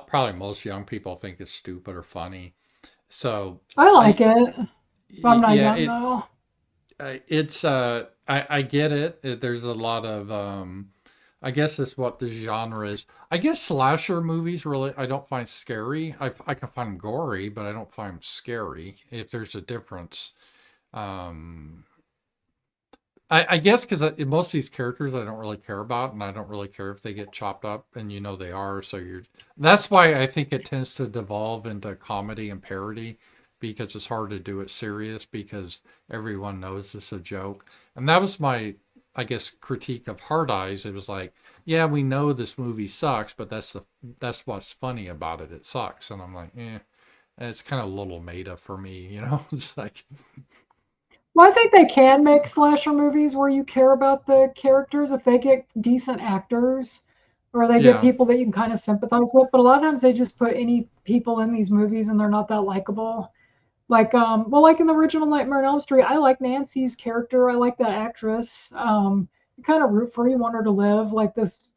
probably most young people think it's stupid or funny. So I like I it, but I'm not yeah, young though. it's I get it. There's a lot of I guess that's what the genre is. I guess slasher movies really I don't find scary. I can find them gory, but I don't find them scary. If there's a difference, um, I guess because most of these characters I don't really care about, and I don't really care if they get chopped up, and they are. So you're that's why I think it tends to devolve into comedy and parody because it's hard to do it serious because everyone knows it's a joke. And that was my, I guess, critique of Hard Eyes. It was like, yeah, we know this movie sucks, but that's what's funny about it. It sucks, and I'm like, and it's kind of a little meta for me. It's like, Well, I think they can make slasher movies where you care about the characters if they get decent actors or they get yeah, people that you can kind of sympathize with. But a lot of times they just put any people in these movies and they're not that likable. Like, well, like in the original Nightmare on Elm Street, I like Nancy's character. I like that actress. You kind of root for her. You want her to live. Like this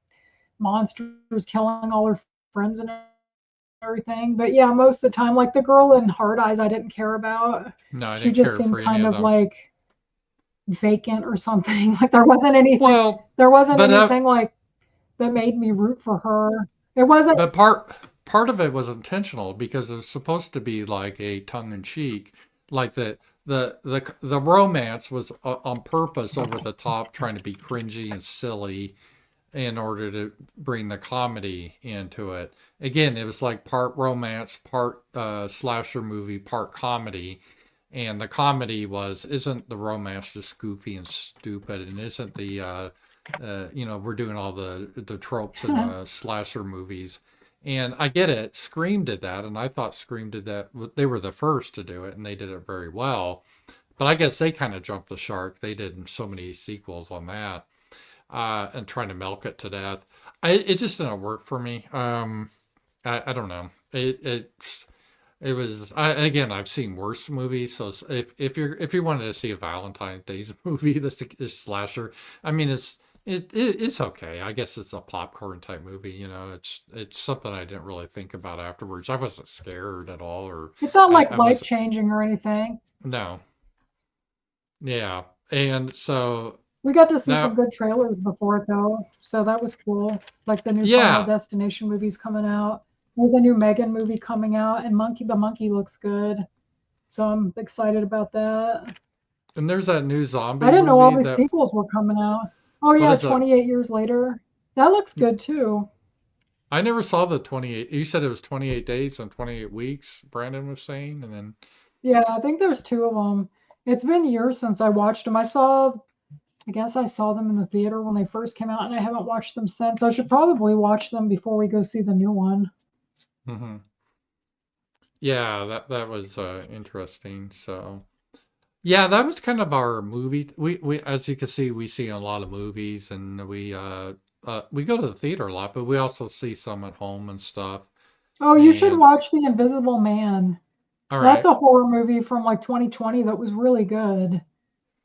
monster is killing all her friends and everything. But yeah, most of the time, like the girl in Hard Eyes, I didn't care about. no, I She didn't just care seemed for any kind of of them. like vacant or something. Like there wasn't anything. Well, There wasn't but anything like that made me root for her. It wasn't. but part of it was intentional because it was supposed to be like a tongue in cheek, like the romance was on purpose over the top, trying to be cringy and silly in order to bring the comedy into it. Again, it was like part romance, part slasher movie, part comedy. And the comedy isn't the romance just goofy and stupid, and isn't the we're doing all the tropes in the slasher movies. And I get it. Scream did that, and I thought Scream did that. They were the first to do it, and they did it very well. But I guess they kind of jumped the shark. They did so many sequels on that, and trying to milk it to death. It just didn't work for me. I don't know. It was again. I've seen worse movies. So if you wanted to see a Valentine's Days movie, this slasher, I mean, it's okay. I guess it's a popcorn type movie. It's something I didn't really think about afterwards. I wasn't scared at all, or It's not like I life was changing or anything. no, yeah. And so We got to see some now, good trailers before it though, so that was cool. Like the new Final yeah. Destination movie's coming out. There's a new Megan movie coming out, and the Monkey looks good. So I'm excited about that. And there's that new I zombie didn't know all movie these that sequels were coming out. Oh what yeah, is that? 28 years later. That looks good too. I never saw the 28. You said it was 28 days and 28 weeks. Brandon was saying, and then Yeah, I think there's two of them. It's been years since I watched them. I guess I saw them in the theater when they first came out, and I haven't watched them since. I should probably watch them before we go see the new one. hmm yeah, that was interesting. So yeah, that was kind of our movie. We as you can see, we see a lot of movies, and we go to the theater a lot, but we also see some at home and stuff. Oh, you should And watch The Invisible Man. all That's right, a horror movie from like 2020 that was really good.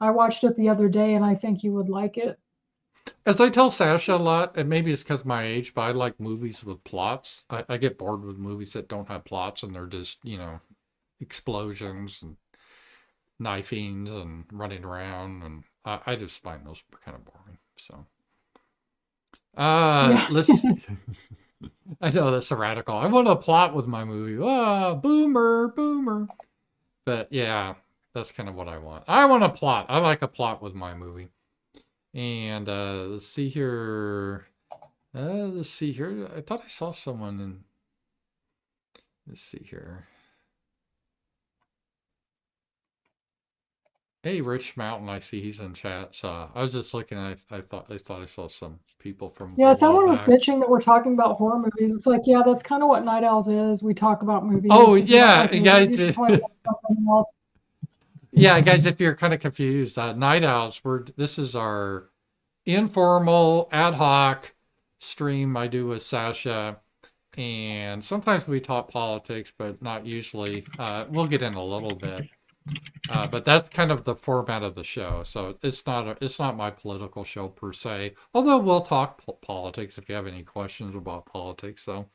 I watched it the other day and I think you would like it. as I tell Sasha a lot, and maybe it's because my age, but I like movies with plots. I get bored with movies that don't have plots and they're just explosions and knifings and running around, and I just find those kind of boring. So Yeah. let's see. I know that's a radical. I want a plot with my movie. Boomer, boomer. But yeah, that's kind of what I want. I want a plot. I like a plot with my movie. And let's see here. Let's see here. I thought I saw someone in. Let's see here. Hey, Rich Mountain. I see he's in chat. So I was just looking. I thought I saw some people from a Yeah, while someone was back. bitching that we're talking about horror movies. It's like, yeah, that's kind of what Night Owls is. We talk about Oh movies. If you don't yeah, like movies, you guys. should probably watch something else. Yeah, guys. If you're kind of confused, Night Owls. This is our informal ad hoc stream I do with Sacha, and sometimes we talk politics, but not usually. We'll get in a little bit, but that's kind of the format of the show. So it's not my political show per se. Although we'll talk politics if you have any questions about politics. So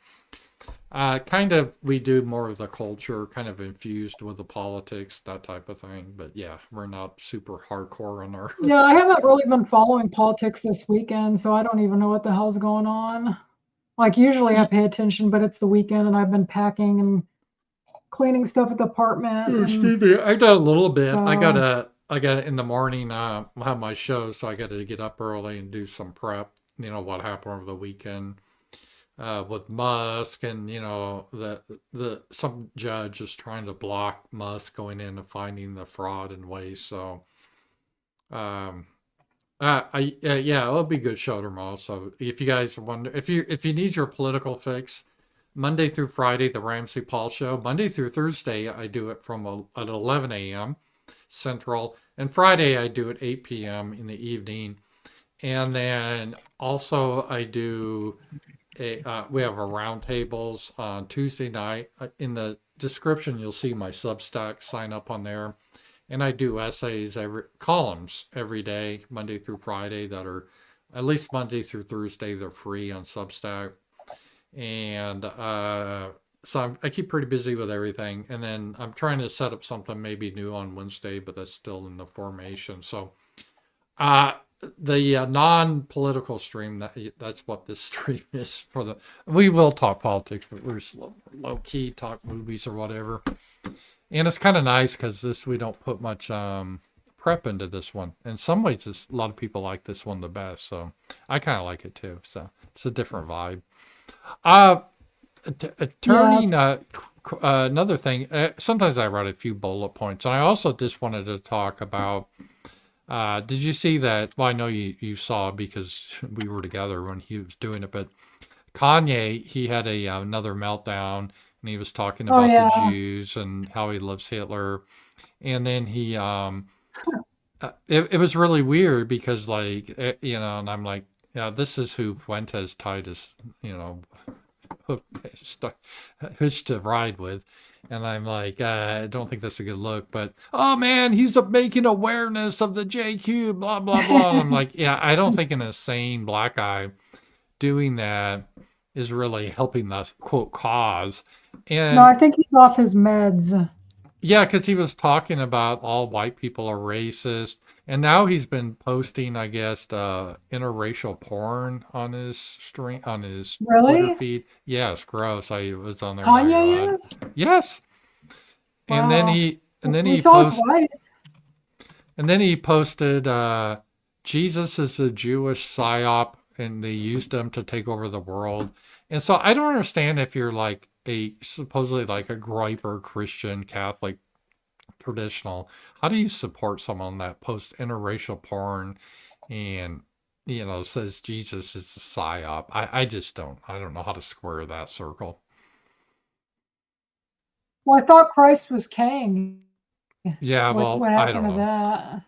kind of we do more of the culture, kind of infused with the politics, that type of thing. But yeah, we're not super hardcore on our. Yeah, I haven't really been following politics this weekend, so I don't even know what the hell's going on. Like usually I pay attention, but it's the weekend and I've been packing and cleaning stuff at the apartment, and Excuse me. I got a little bit. so I got to in the morning. I have my show, so I got to get up early and do some prep. What happened over the weekend with Musk, and the some judge is trying to block Musk going in and finding the fraud and waste. So um, yeah, it'll be a good show tomorrow. So if you guys wonder if you need your political fix, Monday through Friday, the Ramsey Paul Show. Monday through Thursday, I do it from at 11 a.m. Central, and Friday I do at 8 p.m. in the evening. And then also I do we have a roundtables on Tuesday night. In the description, you'll see my Substack. Sign up on there, and I do essays columns every day, Monday through Friday, that are at least Monday through Thursday. They're free on Substack, and so I keep pretty busy with everything. And then I'm trying to set up something maybe new on Wednesday, but that's still in the formation. So uh, the non-political stream, that's what this stream is for. We will talk politics, but we're low key talk movies or whatever. And it's kind of nice because this we don't put much prep into this one. In some ways, a lot of people like this one the best, so I kind of like it too. So it's a different vibe. Uh, yeah, Turning another thing. Sometimes I write a few bullet points, and I also just wanted to talk about. Did you see that? Well, I know you saw because we were together when he was doing it, but Kanye, he had another meltdown and he was talking Oh about the yeah. Jews and how he loves Hitler. And then it was really weird because and I'm like, yeah, this is who Fuentes tied his, hook, st- hitch to ride with. And I'm like, I don't think that's a good look. But oh man, he's making awareness of the JQ, blah blah blah. And I'm like, yeah, I don't think an insane black guy doing that is really helping the quote cause. No, I And think he's off his meds. yeah, because he was talking about all white people are racist, and now he's been posting, I guess, interracial porn on his Twitter Really? feed. Yes, gross. I was on there and I Kanye go, is? yes. And then Wow. he and then We he saw his post wife. and then he posted Jesus is a Jewish psyop, and they used him to take over the world. And so I don't understand if you're like a supposedly like a griper Christian Catholic traditional. How do you support someone that posts interracial porn and says Jesus is a psyop? I just don't. I don't know how to square that circle. Well, I thought Christ was king. Yeah, well, What I happened don't to know. that?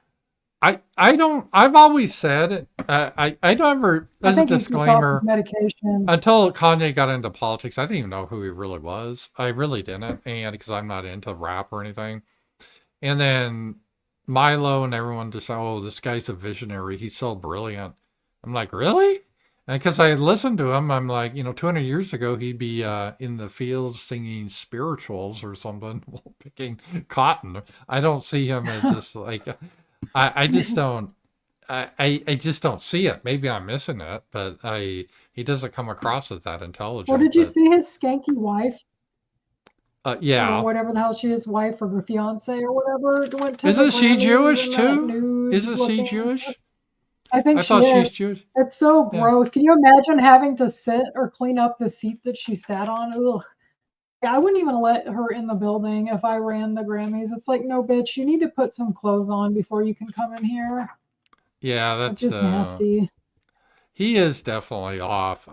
I don't. I've always said I don't ever I as a think he's just off his disclaimer. medication. Until Kanye got into politics, I didn't even know who he really was. I really didn't, and because I'm not into rap or anything. And then Milo and everyone just, oh, this guy's a visionary. He's so brilliant. I'm like, really? And because I listened to him, I'm like, 200 years ago, he'd be in the fields singing spirituals or something, while picking cotton. I don't see him as this, like, I just don't. I just don't see it. Maybe I'm missing it, but he doesn't come across as that Well, intelligent. did you But see his skanky wife or yeah, whatever the hell she is, wife or fiance or whatever, went to the isn't she Grammys Jewish in that too? nude Isn't she looking? Jewish? I think I she thought is. she's Jewish. It's so Yeah. gross. Can you imagine having to sit or clean up the seat that she sat on? Ugh. I wouldn't even let her in the building if I ran the Grammys. It's like, no, bitch, you need to put some clothes on before you can come in here. Yeah, It's that's just nasty. he is definitely off,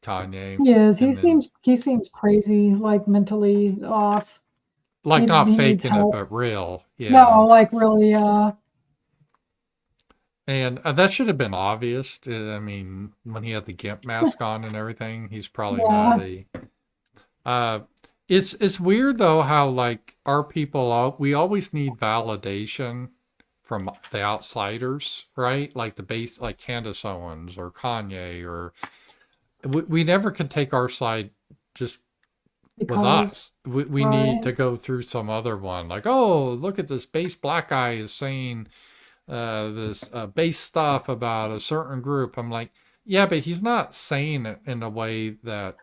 Kanye. He is. And then He seems crazy, like mentally off. like not He needs faking it, help. but real. No, Yeah. like really. And that should have been obvious. I mean, when he had the GIMP mask on and everything, he's probably not Yeah, a uh it's weird though how like our people we always need validation from the outsiders, right? Like the base like Candace Owens or Kanye or we never can take our side just with because us. We need right. to go through some other one. Like, oh, look at this base black guy is saying this base stuff about a certain group. I'm like, yeah, but he's not saying it in a way that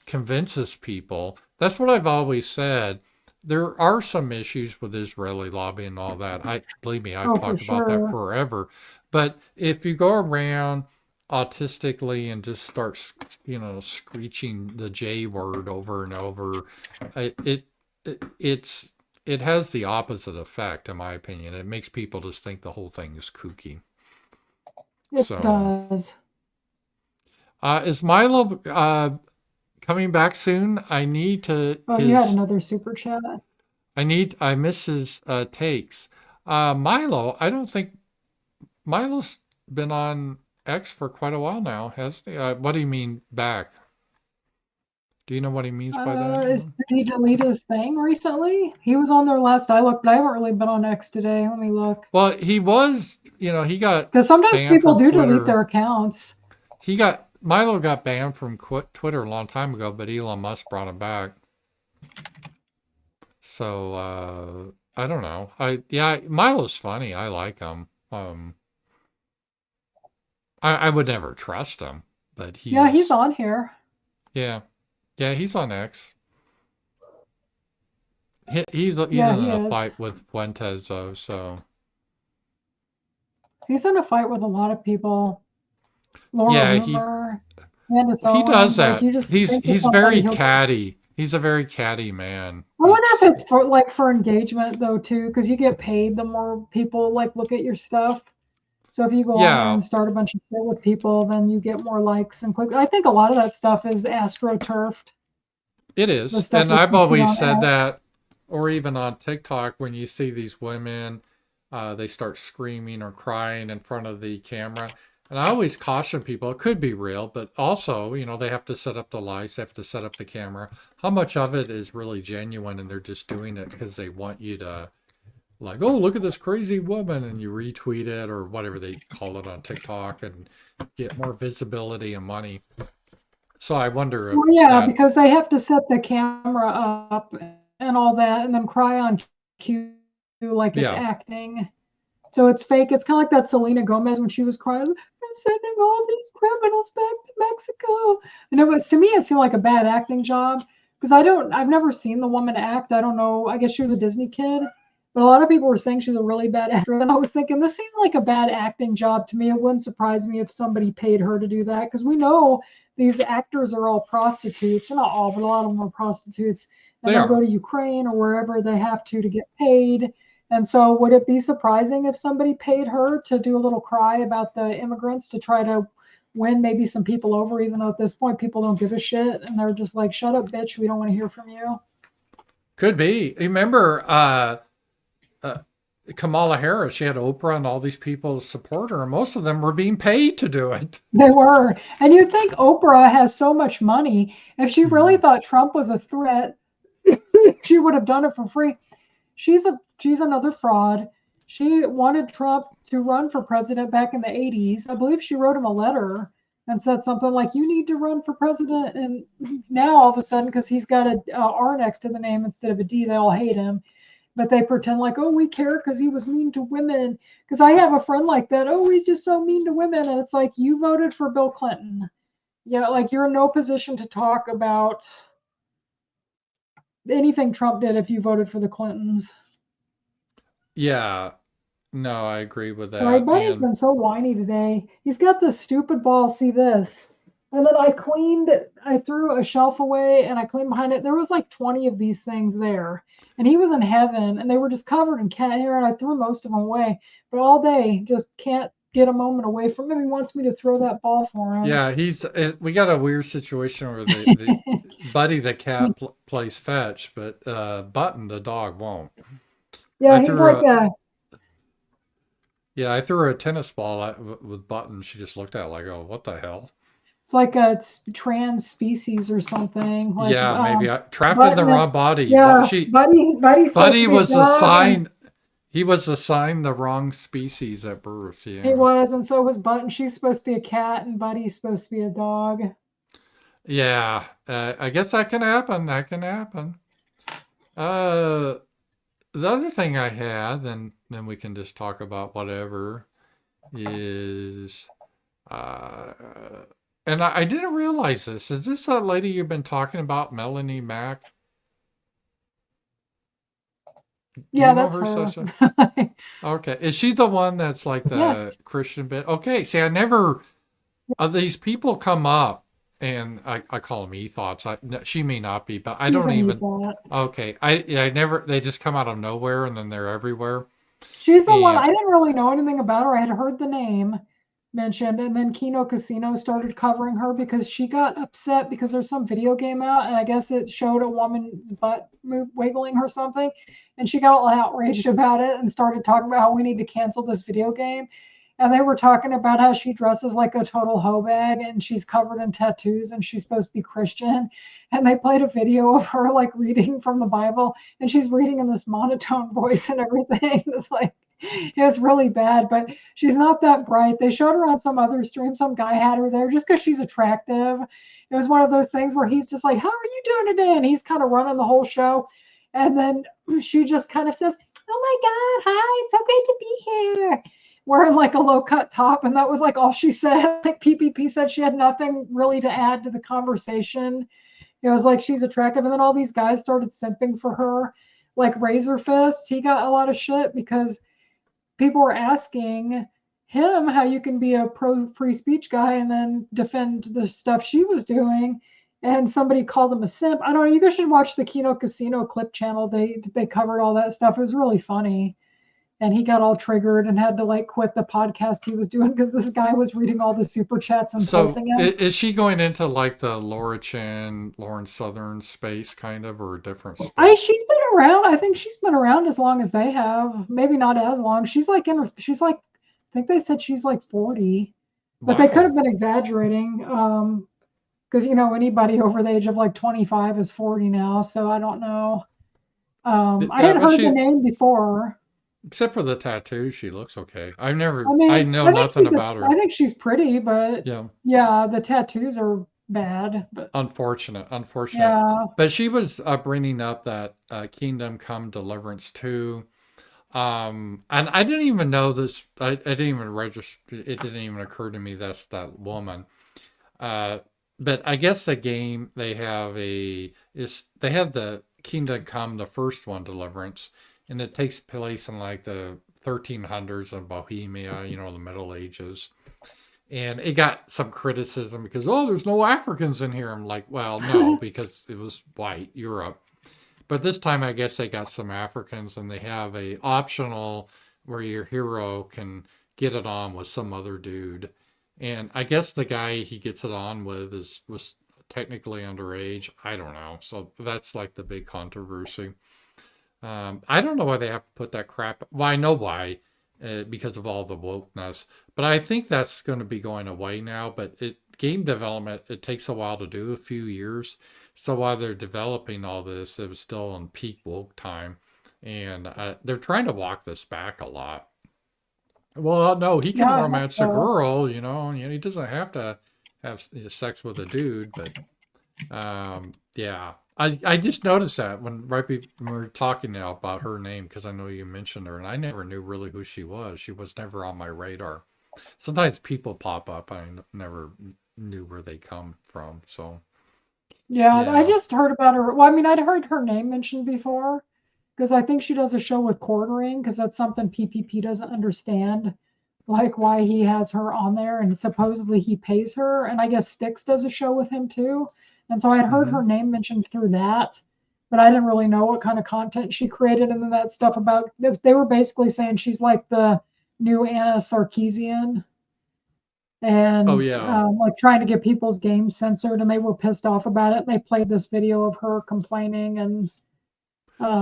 convinces people. That's what I've always said. There are some issues with Israeli lobby and all that. I believe me, I've Oh, for talked about that sure. forever. But if you go around autistically and just start, screeching the J word over and over, it it, it's it has the opposite effect, in my opinion. It makes people just think the whole thing is kooky. It So, does. is Milo coming back soon? I need to Oh, you had his another super chat. I miss his takes. Milo, I don't think Milo's been on X for quite a while now, hasn't he? What do you mean back? Do you know what he means by that? Did he delete his thing recently? He was on there last I looked, but I haven't really been on X today. Let me look. Well, he was, he got Because sometimes banned people from do delete Twitter. their accounts. Milo got banned from Twitter a long time ago, but Elon Musk brought him back. So I don't know. Yeah, Milo's funny. I like him. I would never trust him, but Yeah, he's he's on here. yeah. Yeah, he's on X. He's in Yeah, he a is. fight with Fuentes though, so He's in a fight with a lot of people. Laura yeah, Loomer, Candace he does Owens. Like that. you just He's think of he's somebody, very he'll just catty. He's a very catty man. I wonder if It's it's for engagement though too, because you get paid the more people like look at your stuff. So if you go on there yeah, and start a bunch of shit with people, then you get more likes and clicks. I think a lot of that stuff is astroturfed. it The is. stuff And that I've you see always on said X. that, or even on TikTok, when you see these women, they start screaming or crying in front of the camera. And I always caution people, it could be real, but also, they have to set up the lights, they have to set up the camera. How much of it is really genuine and they're just doing it because they want you to, like, oh, look at this crazy woman, and you retweet it or whatever they call it on TikTok and get more visibility and money. So I wonder if Well, yeah, that, because they have to set the camera up and all that, and then cry on cue like it's yeah, acting. So it's fake. It's kind of like that Selena Gomez when she was crying, "I'm sending all these criminals back to Mexico." And it was, to me, it seemed like a bad acting job because I've never seen the woman act. I don't know. I guess she was a Disney kid, but a lot of people were saying she's a really bad actress. And I was thinking, this seems like a bad acting job to me. It wouldn't surprise me if somebody paid her to do that because we know these actors are all prostitutes. Well, not all, but a lot of them are prostitutes. And they they'll go are. to Ukraine or wherever they have to get paid. And so, would it be surprising if somebody paid her to do a little cry about the immigrants to try to win maybe some people over, even though at this point people don't give a shit and they're just like, shut up, bitch, we don't want to hear from you? Could be. Remember, uh, Kamala Harris, she had Oprah and all these people support her, and most of them were being paid to do it. They were. And you'd think Oprah has so much money. If she really thought Trump was a threat, she would have done it for free. She's another fraud. She wanted Trump to run for president back in the 80s. I believe she wrote him a letter and said something like, "You need to run for president." And now all of a sudden, because he's got a R next to the name instead of a D, they all hate him. But they pretend like, "Oh, we care because he was mean to women." Because I have a friend like that. "Oh, he's just so mean to women," and it's like, you voted for Bill Clinton. Yeah, like you're in no position to talk about anything Trump did if you voted for the Clintons. Yeah, no, I agree with My that. buddy's And been so whiny today. He's got this stupid ball. See this? And then I threw a shelf away and I cleaned behind it. There was like 20 of these things there. And he was in heaven and they were just covered in cat hair and I threw most of them away. But all day, just can't get a moment away from him. He wants me to throw that ball for him. yeah, we got a weird situation where the Buddy the cat plays fetch, but Button the dog won't. I Yeah, he's threw like a a Yeah, I threw her a tennis ball with Button. She just looked at it like, oh, what the hell? it's like a trans species or something. Like Yeah, maybe I trapped in the Button, wrong body. But yeah, she Buddy's supposed Buddy to be a was dog and assigned he was assigned the wrong species at birth. he Yeah. was, and so was Button. She's supposed to be a cat, and Buddy's supposed to be a dog. Yeah, I guess that can happen. That can happen. Uh, the other thing I had, and then we can just talk about whatever, is, uh, and I didn't realize this. Is this that lady you've been talking about, Melanie Mack? Do Yeah, you know that's her, her. Sacha? Okay. Is she the one that's like the Yes, Christian bit? Okay. See, I never, these people come up and I call them e-thoughts. She may not be, but I she's don't an even, e-bot. okay. I never, they just come out of nowhere and then they're everywhere. She's the one. And I didn't really know anything about her. I had heard the name mentioned, and then Kino Casino started covering her because she got upset because there's some video game out, and I guess it showed a woman's butt wiggling or something, and she got all outraged about it and started talking about how we need to cancel this video game. And they were talking about how she dresses like a total hoe bag and she's covered in tattoos and she's supposed to be Christian. And they played a video of her like reading from the Bible and she's reading in this monotone voice and everything. It's like, it was really bad, but she's not that bright. They showed her on some other stream. Some guy had her there just because she's attractive. It was one of those things where he's just like, "How are you doing today?" And he's kind of running the whole show. And then she just kind of says, "Oh my God, hi, it's so great to be here." Wearing like a low cut top. And that was like all she said. Like PPP said she had nothing really to add to the conversation. It was like she's attractive. And then all these guys started simping for her, like Razor Fist. He got a lot of shit because people were asking him how you can be a pro free speech guy and then defend the stuff she was doing. and somebody called him a simp. I don't know. You guys should watch the Kino Casino clip channel. They covered all that stuff. It was really funny. And he got all triggered and had to like quit the podcast he was doing because this guy was reading all the super chats and So insulting him. is she going into like the Laura Chan, Lauren Southern space kind of, or a different space? She's been around. I think she's been around as long as they have. Maybe not as long. She's like I think they said she's like 40, but they could have Wow. been exaggerating. Because anybody over the age of like 25 is 40 now. So I don't know. I had But heard the she, name before. except for the tattoo, she looks okay. I I mean, know nothing about I her. think she's pretty, but Yeah. yeah, the tattoos are bad. But Unfortunate. yeah, But she was bringing up that Kingdom Come Deliverance 2. And I didn't even know this. I didn't even register. It didn't even occur to me that's that woman. Uh, but I guess the game they have the Kingdom Come, the first one, Deliverance, and it takes place in like the 1300s of Bohemia, the Middle Ages. And it got some criticism because, oh, there's no Africans in here. I'm like, well, no, because it was white Europe. But this time, I guess they got some Africans, and they have a optional where your hero can get it on with some other dude. And I guess the guy he gets it on with was technically underage. I don't know. So that's like the big controversy. I don't know why they have to put that crap. Well, I know why, because of all the wokeness. But I think that's going to be going away now. But game development, it takes a while to do, a few years. So while they're developing all this, it was still in peak woke time, and they're trying to walk this back a lot. Well, no, he can yeah, I hope romance a so. girl, he doesn't have to have sex with a dude, but yeah. I just noticed that when we were talking now about her name because I know you mentioned her and I never knew really who she was. She was never on my radar. Sometimes people pop up and I never knew where they come from. So Yeah, I yeah. just heard about her. Well, I mean, I'd heard her name mentioned before because I think she does a show with quartering because that's something PPP doesn't understand, like why he has her on there and supposedly he pays her. And I guess Styx does a show with him too. And so I had heard Hmm. her name mentioned through that, but I didn't really know what kind of content she created. And then that stuff about they were basically saying she's like the new Anna Sarkeesian Oh and yeah. like trying to get people's games censored, and they were pissed off about it. They played this video of her complaining, and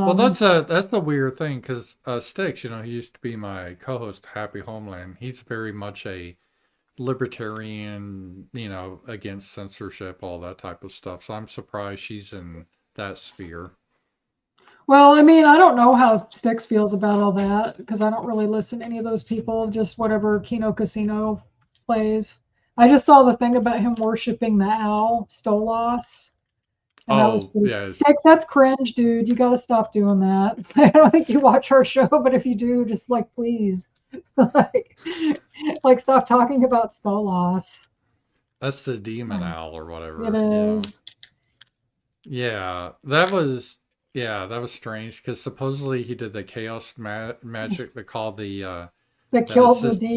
Well, um, that's the weird thing because Sticks, he used to be my co-host, Happy Homeland. He's very much a libertarian, against censorship, all that type of stuff. So I'm surprised she's in that sphere. well, I mean, I don't know how Styx feels about all that because I don't really listen to any of those people. Just whatever Kino Casino plays. I just saw the thing about him worshiping the owl, Stolas. And that was Oh pretty yes, Six, that's cringe, dude. You gotta stop doing that. I don't think you watch our show, but if you do, just like please. like, like stop talking about Stolas. that's the demon owl or It whatever. Yeah, is. yeah, that was strange because supposedly he did the magic. They call That that killed the assist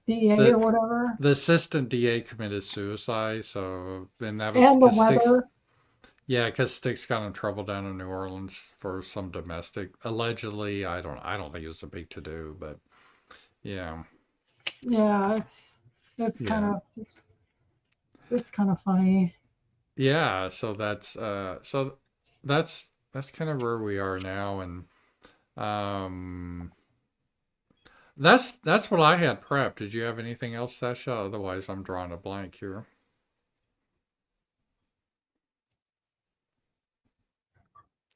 DA or the whatever. the assistant DA committed suicide. So then that was And the because Sticks. weather. Yeah, because Sticks got in trouble down in New Orleans for some domestic. Allegedly, I don't think it was a big to do, but yeah, Yeah, it's kind yeah, of it's kind of funny. yeah. So that's kind of where we are now, and um, that's what I had prepped. Did you have anything else, Sasha? Otherwise, I'm drawing a blank here.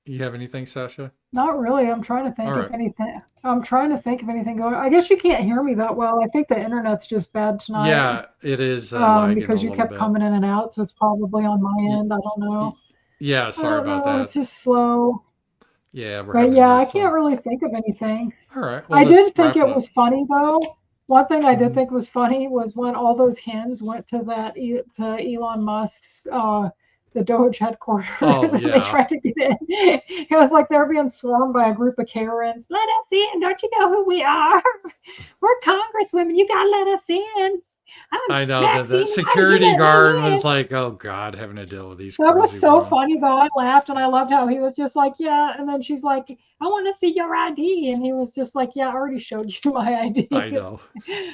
You have anything, Sasha? Not really. I'm trying to All think if right. anything. I'm trying to think of anything going. I guess you can't hear me that well. I think the internet's just bad tonight. Yeah, it is lagging a Because you little kept bit. coming in and out, so it's probably on my Y- end. I don't know. yeah, I sorry don't about know. It's that. just slow. Yeah, we're But having yeah, I this. can't really think of anything. All right, well, I let's did think wrap it it up. was funny though. One thing I did Hmm. think was funny was when all those hens went to to Elon Musk's the Doge headquarters Oh and they yeah. tried to get in. It was like they're being swarmed by a group of Karens. Let us in! Don't you know who we are? We're congresswomen. You gotta let us in. I know that the Maxine, how did you security get guard money in? was like, "Oh God, having to deal with these That was crazy so women." funny though. I laughed and I loved how he was just like, yeah. And then she's like, I want to see your ID. And he was just like, yeah, I already showed you my I ID. know.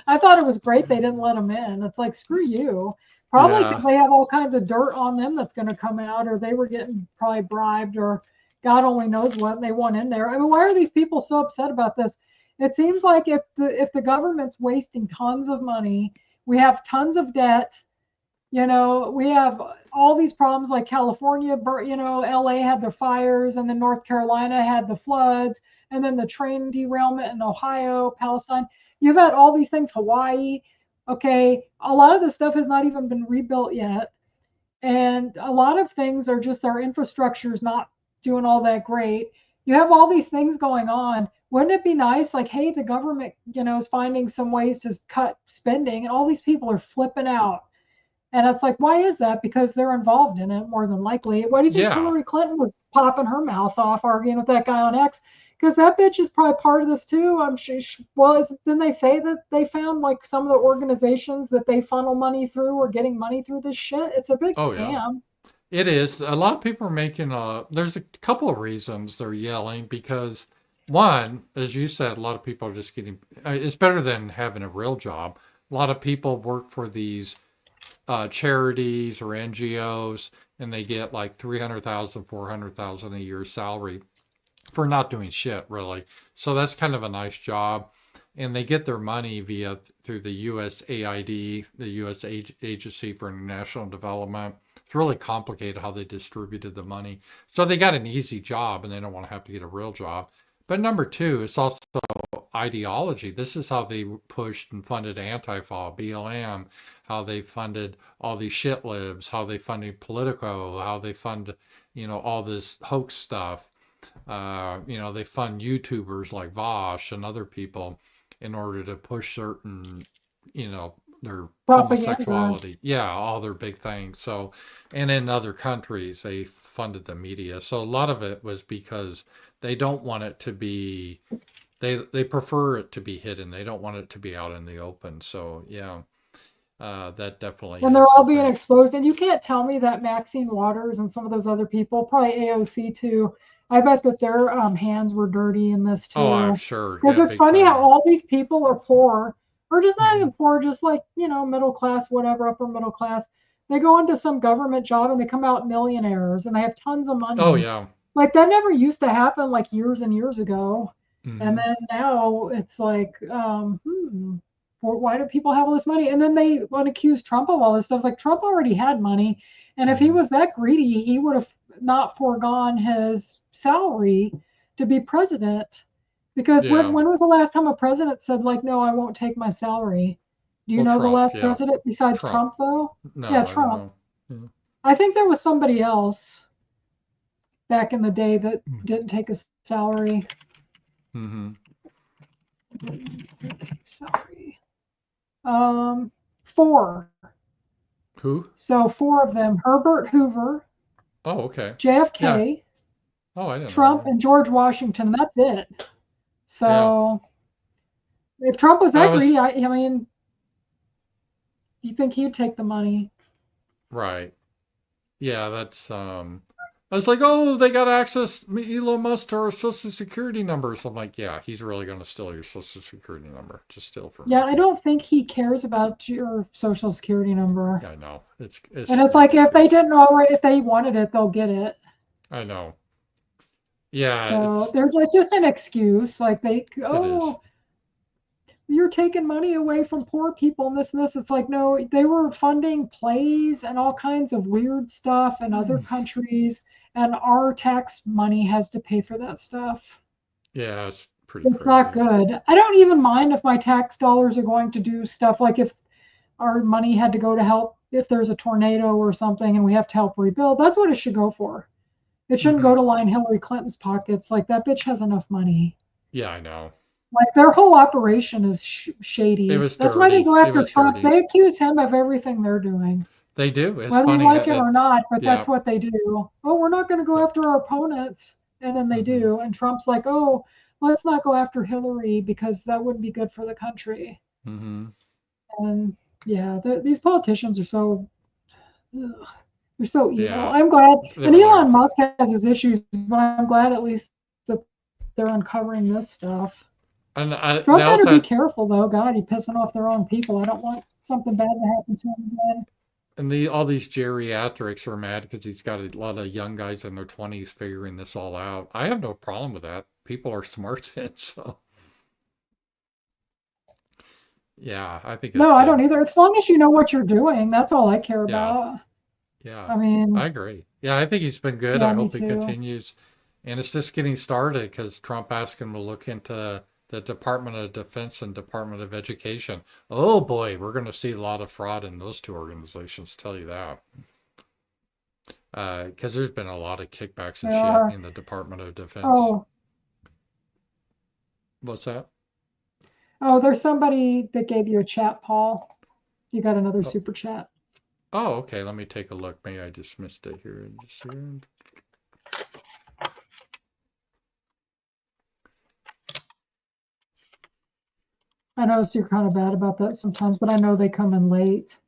I thought it was great they didn't let him in. It's like, screw you. Probably Yeah, because they have all kinds of dirt on them that's going to come out, or they were getting probably bribed, or God only knows what they want in there. I mean, why are these people so upset about this? It seems like if the government's wasting tons of money, we have tons of debt, we have all these problems like California, LA had the fires, and then North Carolina had the floods, and then the train derailment in Ohio, Palestine. You've had all these things, Hawaii. Okay, a lot of this stuff has not even been rebuilt yet. And a lot of things are just our infrastructure is not doing all that great. You have all these things going on. Wouldn't it be nice, like, hey, the government, is finding some ways to cut spending, and all these people are flipping out, and it's like, why is that? Because they're involved in it more than likely. Why do you think yeah. Hillary Clinton was popping her mouth off arguing with that guy on X? Because that bitch is probably part of this too. I'm sure. Well, didn't they say that they found like some of the organizations that they funnel money through or getting money through this shit? It's a big Oh yeah. scam. It is. A lot of people are making there's a couple of reasons they're yelling because one, as you said, a lot of people are just getting it's better than having a real job. A lot of people work for these charities or NGOs and they get like 300,000, 400,000 a year salary for not doing shit really. So that's kind of a nice job. And they get their money through the USAID, the U.S. Agency for International Development. It's really complicated how they distributed the money. So they got an easy job and they don't want to have to get a real job. But number two, it's also ideology. This is how they pushed and funded Antifa, BLM, how they funded all these shit libs, how they funded Politico, how they fund, all this hoax stuff. They fund YouTubers like Vosh and other people in order to push certain, their Propaganda. homosexuality. Yeah, all their big things. So, and in other countries, they funded the media. So a lot of it was because they don't want it to be, they prefer it to be hidden. They don't want it to be out in the open. So yeah, that definitely And they're is all the being thing. exposed. And you can't tell me that Maxine Waters and some of those other people, probably AOC too, I bet that their hands were dirty in this Oh, I'm too. sure. Because Yeah, it's big funny how time. all these people are poor, or just not Hmm. even poor, just like, middle class, whatever, upper middle class. They go into some government job and they come out millionaires and they have tons of Oh money. yeah. Like that never used to happen like years and years ago. And Hmm. then now it's like, why do people have all this money? And then they want to accuse Trump of all this stuff. It's like Trump already had money. And if he Hmm. was that greedy, he would have not foregone his salary to be president. Because when, Yeah. when was the last time a president said, like, no, I won't take my salary? Do you Well, know the Trump. last Yeah. president besides Trump. Trump, though? No, Yeah, I don't Trump. know. Yeah. I think there was somebody else back in the day that didn't take a salary. Mm-hmm. Salary. Four. Who? So four of them: Herbert Hoover, Oh, okay. Yeah. JFK, Oh, I didn't know Trump, that. and George Washington. And that's it. Yeah. So if Trump was I that was greedy, I mean, you think he'd take the money? right. Yeah, that's I was like, oh, they got access Elon Musk to our social security numbers. I'm like, yeah, he's really gonna steal your social security number. Just steal from Yeah, me. I don't think he cares about your social security number. Yeah, I know. It's And it's it's like if they ridiculous. didn't already, if they wanted it, they'll get it. I know. Yeah, So it's just an excuse. Like it is. you're taking money away from poor people and this and this. It's like, no, they were funding plays and all kinds of weird stuff in other countries, and our tax money has to pay for that stuff. Yeah, it's pretty It's not crazy. good. I don't even mind if my tax dollars are going to do stuff like if our money had to go to help if there's a tornado or something and we have to help rebuild. That's what it should go for. It shouldn't Hmm. go to line Hillary Clinton's pockets. Like that bitch has enough money. Yeah, I know. Like their whole operation is It shady. was That's why they dirty. go It after was Trump. dirty. They accuse him of everything they're doing, They do. It's whether you funny. like it or It's not. But yeah. that's what they do. Oh, we're not going to go Yep. after our opponents, and then they Hmm. do. And Trump's like, oh, let's not go after Hillary because that wouldn't be good for the country. Hmm. And Yeah, these politicians are so ugh, they're so evil. Yeah, I'm glad, they and really are. Elon Musk has his issues, but I'm glad at least that they're uncovering this stuff. And they Trump better be also careful though. God, he's pissing off the wrong people. I don't want something bad to happen to him again. and all these geriatrics are mad because he's got a lot of young guys in their 20s figuring this all out. I have no problem with that. People are smart then, so yeah, I think it's No, I don't good. either. As long as you know what you're doing, that's all I care Yeah, about. yeah, I I mean, agree. Yeah, I think he's been good. yeah, I me hope he too. continues. And it's just getting started because Trump asked him to look into the Department of Defense and Department of Education. Oh boy, we're going to see a lot of fraud in those two organizations, tell you that. Because there's been a lot of kickbacks and There shit are. in the Department of Defense. Oh, What's that? oh, there's somebody that gave you a chat, Paul. You got another Oh, super chat. oh, okay. Let me take a look. Maybe I just missed it here. Just here. I notice you're kind of bad about that sometimes, but I know they come in late.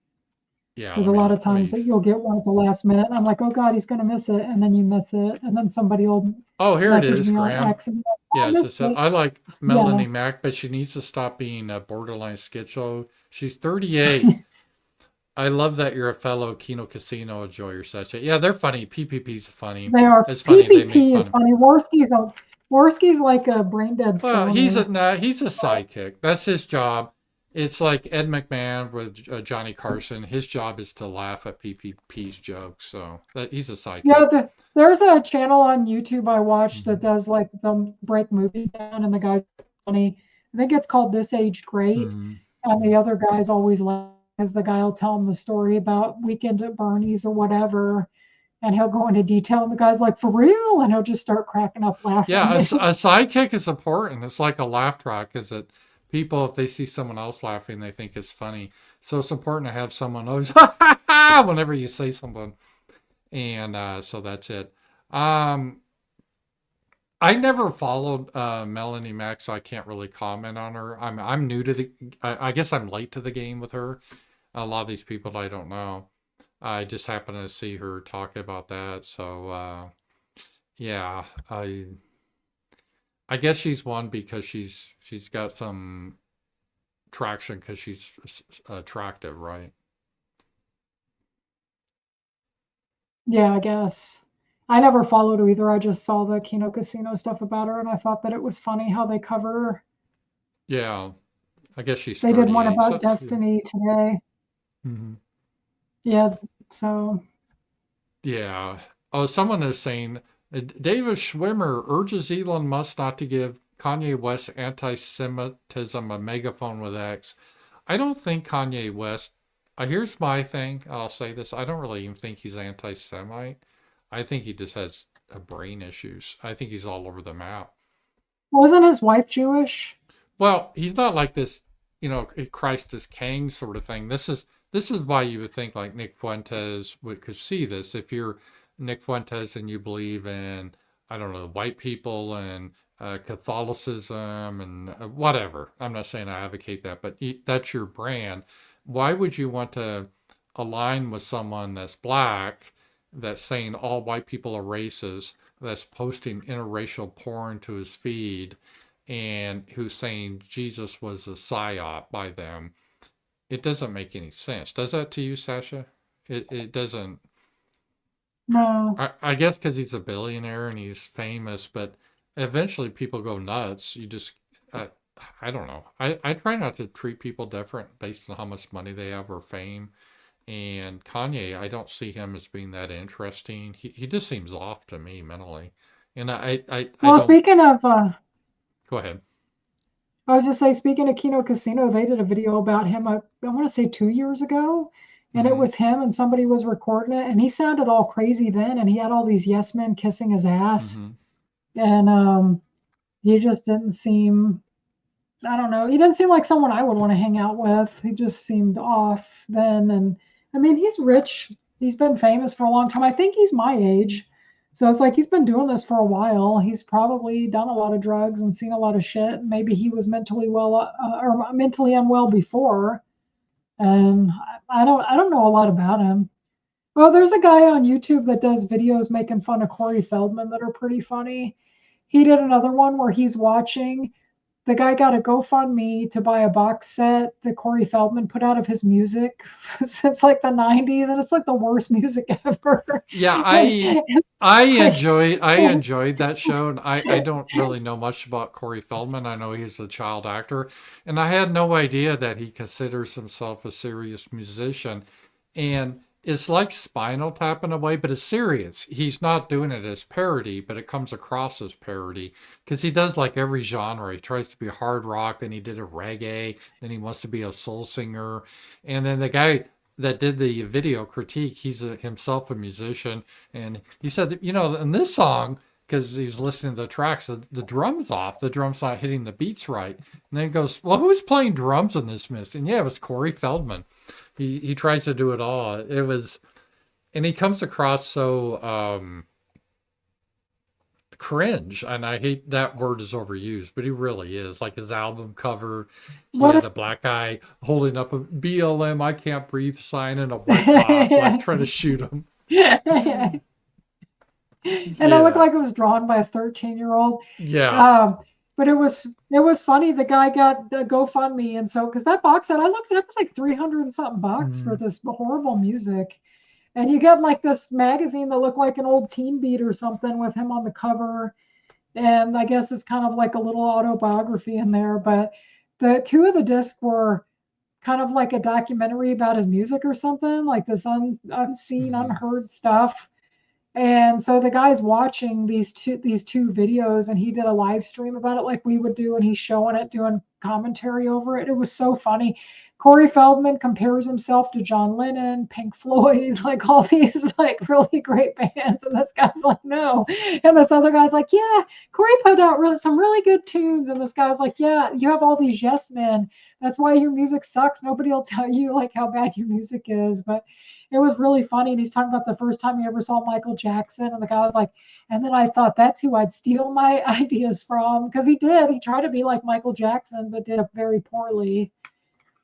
Yeah, There's a lot of times that you'll get one at the last minute, and I'm like, oh God, he's going to miss it. And then you miss it. And then somebody will Oh, here it message is, me on Graham. X and be like, oh, I Yes, it missed said it. I like Yeah. Melanie Mack, but she needs to stop being a borderline schizo. She's 38. I love that you're a fellow Kino Casino enjoyer, Sacha. Yeah, they're funny. PPP's funny. They are. It's funny they make PPP fun is of. funny. Worski's like a brain dead Well, he's stoner. a nah, he's a sidekick. That's his job. It's like Ed McMahon with Johnny Carson. His job is to laugh at PPP's jokes. So he's a Yeah, sidekick. there's a channel on YouTube I watch that Hmm. does like they'll break movies down, and the guy's funny. I think it's called This Age Great, Hmm. and the other guy's always like, because the guy will tell him the story about Weekend at Bernie's or whatever, and he'll go into detail, and the guy's like, "For real?" And he'll just start cracking up Yeah, laughing. a sidekick is important. It's like a laugh track. Is that people, if they see someone else laughing, they think it's funny. So it's important to have someone always whenever you say something. And so that's it. Um, I never followed Melanie Mack, so I can't really comment on her. I'm new to the. I guess I'm late to the game with her. A lot of these people I don't know. I just happened to see her talk about that. So yeah, I guess she's one because she's got some traction because she's attractive, right? Yeah, I guess. I never followed her either. I just saw the Kino Casino stuff about her, and I thought that it was funny how they cover her. Yeah, I guess she's They did one 38. about So she, Destiny today. mhm. Yeah, so Yeah. Oh, someone is saying David Schwimmer urges Elon Musk not to give Kanye West anti-Semitism a megaphone with X. I don't think Kanye West. Here's my thing. I'll say this. I don't really even think he's anti-Semite. I think he just has brain issues. I think he's all over the map. wasn't his wife Jewish? Well, he's not like this, Christ is king sort of thing. This is why you would think like Nick Fuentes could see this. If you're Nick Fuentes and you believe in, I don't know, white people and Catholicism and whatever. I'm not saying I advocate that, but that's your brand. Why would you want to align with someone that's black, that's saying all white people are racist, that's posting interracial porn to his feed? And who's saying Jesus was a psyop by them? It doesn't make any sense. Does that to you, Sasha? It doesn't. No. I guess because he's a billionaire and he's famous, but eventually people go nuts. Uh, I don't know. I try not to treat people different based on how much money they have or fame. And Kanye, I don't see him as being that interesting. He just seems off to me mentally. And I Well, don't. speaking of, Go ahead. I was just say, speaking of Kino Casino, they did a video about him. I want to say 2 years ago, and it Hmm. was him, and somebody was recording it, and he sounded all crazy then, and he had all these yes men kissing his ass, Hmm. and he just didn't seem. I don't know. He didn't seem like someone I would want to hang out with. He just seemed off then. And I mean, he's rich. He's been famous for a long time. I think he's my age. So it's like he's been doing this for a while. He's probably done a lot of drugs and seen a lot of shit. Maybe he was mentally well or mentally unwell before. And I don't know a lot about him. Well, there's a guy on YouTube that does videos making fun of Corey Feldman that are pretty funny. He did another one where he's watching. The guy got a GoFundMe to buy a box set that Corey Feldman put out of his music since like the 90s, and it's like the worst music ever. Yeah, It's like, I enjoyed that show, and I don't really know much about Corey Feldman. I know he's a child actor, and I had no idea that he considers himself a serious musician. And it's like Spinal Tap in a way, but it's serious. He's not doing it as parody, but it comes across as parody because he does like every genre. He tries to be hard rock, then he did a reggae, then he wants to be a soul singer, and then the guy that did the video critique, he's himself a musician, and he said that, in this song, because he was listening to the tracks, the drum's off, the drum's not hitting the beats right. And then he goes, well, who's playing drums in this mix? And yeah, it was Corey Feldman. He tries to do it all. It was, and he comes across so cringe, and I hate that word is overused, but he really is. Like his album cover, he what had is a black guy holding up a BLM I can't breathe sign and a white cop like trying to shoot him. and it looked Yeah. like it was drawn by a 13-year-old. Yeah. Um, but it was funny. The guy got the GoFundMe, and so because that box set, I looked it up, it's like 300 and something bucks for Mm, this horrible music. And you get like this magazine that looked like an old Teen Beat or something with him on the cover. And I guess it's kind of like a little autobiography in there. But the two of the discs were kind of like a documentary about his music or something, like this unseen, mhm. unheard stuff. And so the guy's watching these two videos, and he did a live stream about it like we would do, and he's showing it, doing commentary over it. It was so funny. Corey Feldman compares himself to John Lennon, Pink Floyd, like all these like really great bands, and this guy's like, no. And this other guy's like, yeah, Corey put out some really good tunes, and this guy's like, yeah, you have all these yes men. That's why your music sucks. Nobody will tell you like how bad your music is, but it was really funny. And he's talking about the first time he ever saw Michael Jackson. And the guy was like, and then I thought that's who I'd steal my ideas from. Because he did. He tried to be like Michael Jackson, but did it very poorly.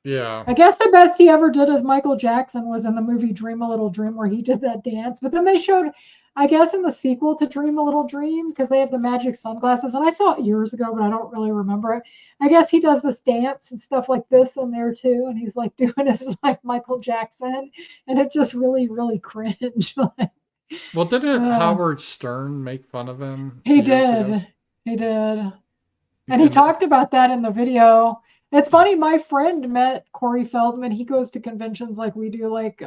Yeah. I guess the best he ever did as Michael Jackson was in the movie Dream a Little Dream, where he did that dance. But then they showed, I guess, in the sequel to Dream a Little Dream, because they have the magic sunglasses. And I saw it years ago, but I don't really remember it. I guess he does this dance and stuff like this in there too. And he's like doing his like Michael Jackson. And it's just really, really cringe. Well, didn't uh, Howard Stern make fun of him he years ago? did. He did. And he And talked about that in the video. It's funny, my friend met Corey Feldman. He goes to conventions like we do, like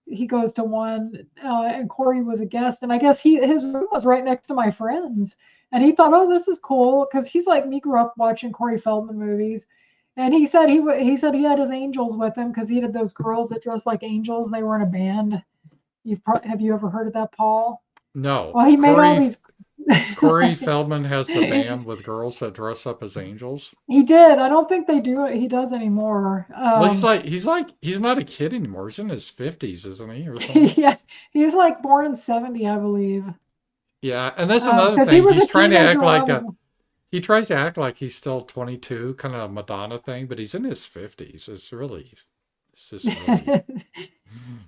he goes to one, and Corey was a guest, and I guess his room was right next to my friend's, and he thought, oh, this is cool, because he's like me, grew up watching Corey Feldman movies, and he said he said he had his angels with him because he had those girls that dressed like angels. They were in a band. Have you ever heard of that, Paul? no, Well, he made all these. Corey Feldman has the band with girls that dress up as angels. He did. I don't think they do it. He does anymore. Well, he's not a kid anymore. He's in his 50s, isn't he, or something? Yeah, he's like born in 70, I believe. Yeah, and that's another Because he thing. was a teenager when I was. He tries to act like he's still 22, kind of a Madonna thing, but he's in his 50s. It's just really.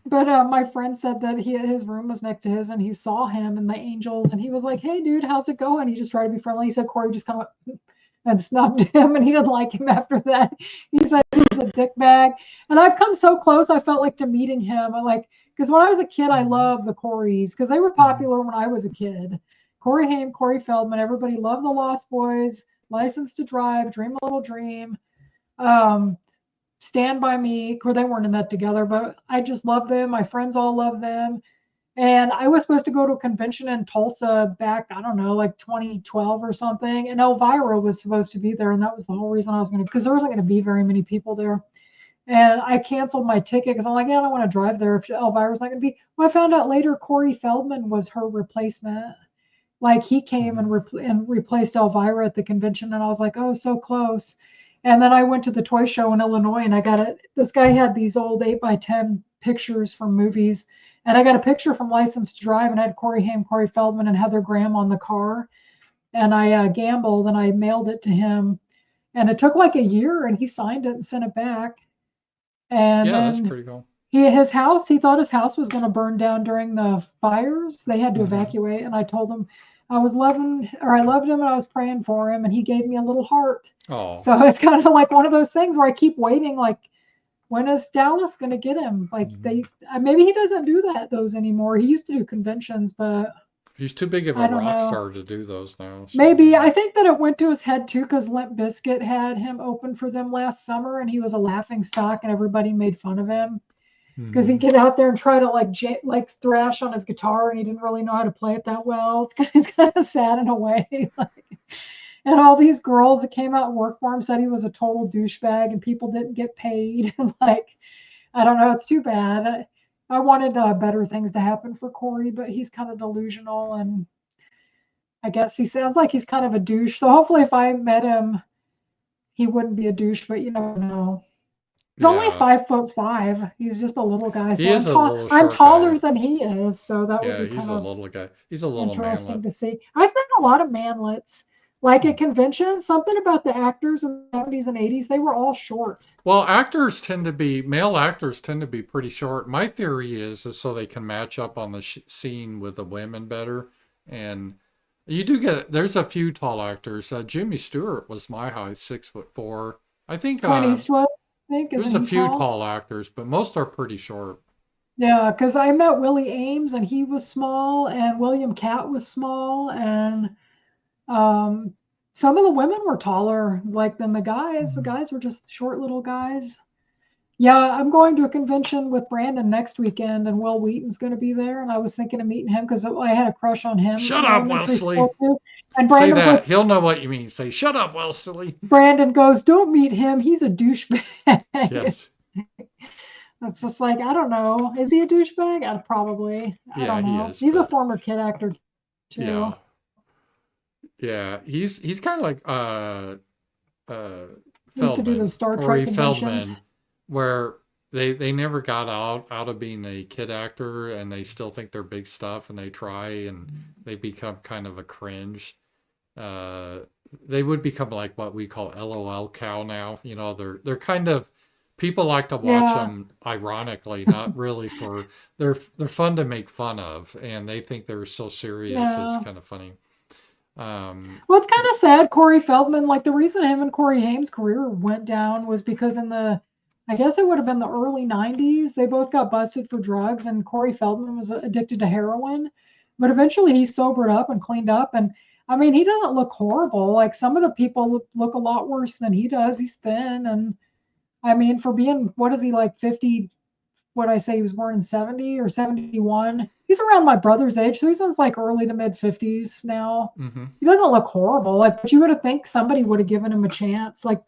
But my friend said that his room was next to his, and he saw him and the angels, and he was like, "Hey, dude, how's it going?" He just tried to be friendly. He said Corey just kind of and snubbed him, and he didn't like him after that. He said he's a dick bag, and I've come so close. I felt like to meeting him. I like because when I was a kid, I loved the Coreys because they were popular when I was a kid. Corey Haim, Corey Feldman, everybody loved the Lost Boys, License to Drive, Dream a Little Dream. Um, Stand By Me. Or they weren't in that together, but I just love them. My friends all love them. And I was supposed to go to a convention in Tulsa back, I don't know, like 2012 or something. And Elvira was supposed to be there. And that was the whole reason I was going to, because there wasn't going to be very many people there. And I canceled my ticket because I'm like, yeah, I don't want to drive there if Elvira's not going to be. Well, I found out later Corey Feldman was her replacement. Like he came and, Mhm. replaced Elvira at the convention, and I was like, oh, so close. And then I went to the toy show in Illinois, and I got it. This guy had these old 8x10 pictures from movies, and I got a picture from License to Drive, and I had Corey Haim, Corey Feldman, and Heather Graham on the car. And I gambled, and I mailed it to him, and it took like a year, and he signed it and sent it back. And Yeah, that's then pretty cool. he thought his house was going to burn down during the fires. They had to Hmm. evacuate. And I told him I loved him and I was praying for him. And he gave me a little heart. Oh. So it's kind of like one of those things where I keep waiting, like, when is Dallas going to get him? Like Mhm. maybe he doesn't do those anymore. He used to do conventions, but He's too big of a I don't rock know. star to do those now. So Maybe I think that it went to his head too, because Limp Bizkit had him open for them last summer, and he was a laughing stock, and everybody made fun of him because he'd mhm. get out there and try to like thrash on his guitar, and he didn't really know how to play it that well. It's kind of sad in a way. And all these girls that came out and worked for him said he was a total douchebag, and people didn't get paid. And like, I don't know, it's too bad. I wanted better things to happen for Corey, but he's kind of delusional, and I guess he sounds like he's kind of a douche. So hopefully, if I met him, he wouldn't be a douche. But you never know. He's only Yeah, 5'5". He's just a little guy. he So is a little I'm short taller guy. than he is. So that would Yeah, be he's kind a of little guy. He's a little interesting manlet. to see. I've met a lot of manlets. Like Hmm. at conventions, something about the actors in the 70s and 80s, they were all short. Well, male actors tend to be pretty short. My theory is so they can match up on the scene with the women better. And you do there's a few tall actors. Jimmy Stewart was my height, 6'4". I think Clint Eastwood, I think, there's isn't a he few tall? tall actors, but most are pretty short. Yeah, because I met Willie Ames and he was small, and William Catt was small, and Um, some of the women were taller, like than the guys. The Mhm. guys were just short little guys. Yeah, I'm going to a convention with Brandon next weekend, and Will Wheaton's going to be there. And I was thinking of meeting him because I had a crush on him Shut in up, elementary Wesley. school too. And Say Brandon was like, that. He'll know what you mean. Say, shut up, Wesley. Brandon goes, "Don't meet him. He's a douchebag." Yes. It's just like, I don't know. Is he a douchebag? Probably. I Yeah, don't he know. is, He's a but former kid actor too. yeah. Yeah, he's kind of like He used to do the Feldman, Star Trek Corey conventions. Feldman, where they never got out of being a kid actor and they still think they're big stuff and they try and they become kind of a cringe. Uh, they would become like what we call LOL cow now. You know, they're kind of people like to watch Yeah. them ironically, not really for they're fun to make fun of and they think they're so serious it's Yeah. kind of funny. Um, Well, it's kind of sad. Corey Feldman, like the reason him and Corey Haim's career went down was because I guess it would have been the early 90s, they both got busted for drugs, and Corey Feldman was addicted to heroin. But eventually he sobered up and cleaned up. And I mean, he doesn't look horrible. Like some of the people look a lot worse than he does. He's thin. And I mean, for being, what is he, like 50, what I say, he was born in 70 or 71. He's around my brother's age, so he's in his like early to mid 50s now. hmm He doesn't look horrible. Like, but you would have think somebody would have given him a chance, like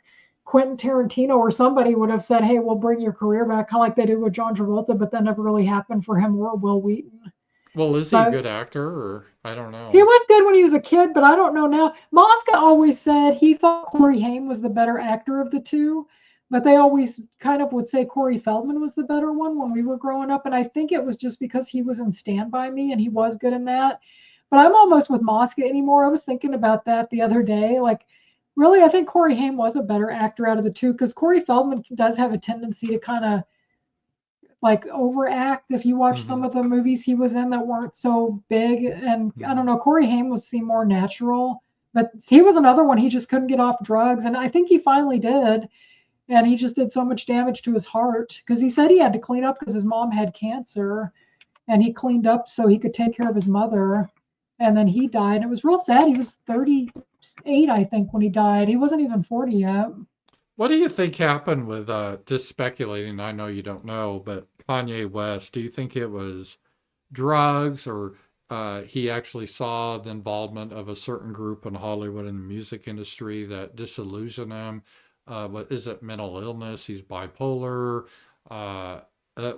Quentin Tarantino or somebody would have said, "Hey, we'll bring your career back," kind of like they did with John Travolta, but that never really happened for him or Will Wheaton. Well, is he a So good actor or I don't he know. was good when he was a kid, but I don't know now. Mosca always said he thought Corey Haim was the better actor of the two, but they always kind of would say Corey Feldman was the better one when we were growing up. And I think it was just because he was in Stand By Me and he was good in that. But I'm almost with Mosca anymore. I was thinking about that the other day. Like, really, I think Corey Haim was a better actor out of the two because Corey Feldman does have a tendency to kind of like overact. If you watch some Hmm. of the movies he was in that weren't so big, and I Hmm. don't know, Corey Haim was seem more natural, but he was another one. He just couldn't get off drugs, and I think he finally did. And he just did so much damage to his heart because he said he had to clean up because his mom had cancer, and he cleaned up so he could take care of his mother. And then he died. It was real sad. He was 38, I think, when he died. He wasn't even 40 yet. What do you think happened with just speculating? I know you don't know, but Kanye West. Do you think it was drugs or he actually saw the involvement of a certain group in Hollywood and the music industry that disillusioned him? What is it? Mental illness? He's bipolar. Uh,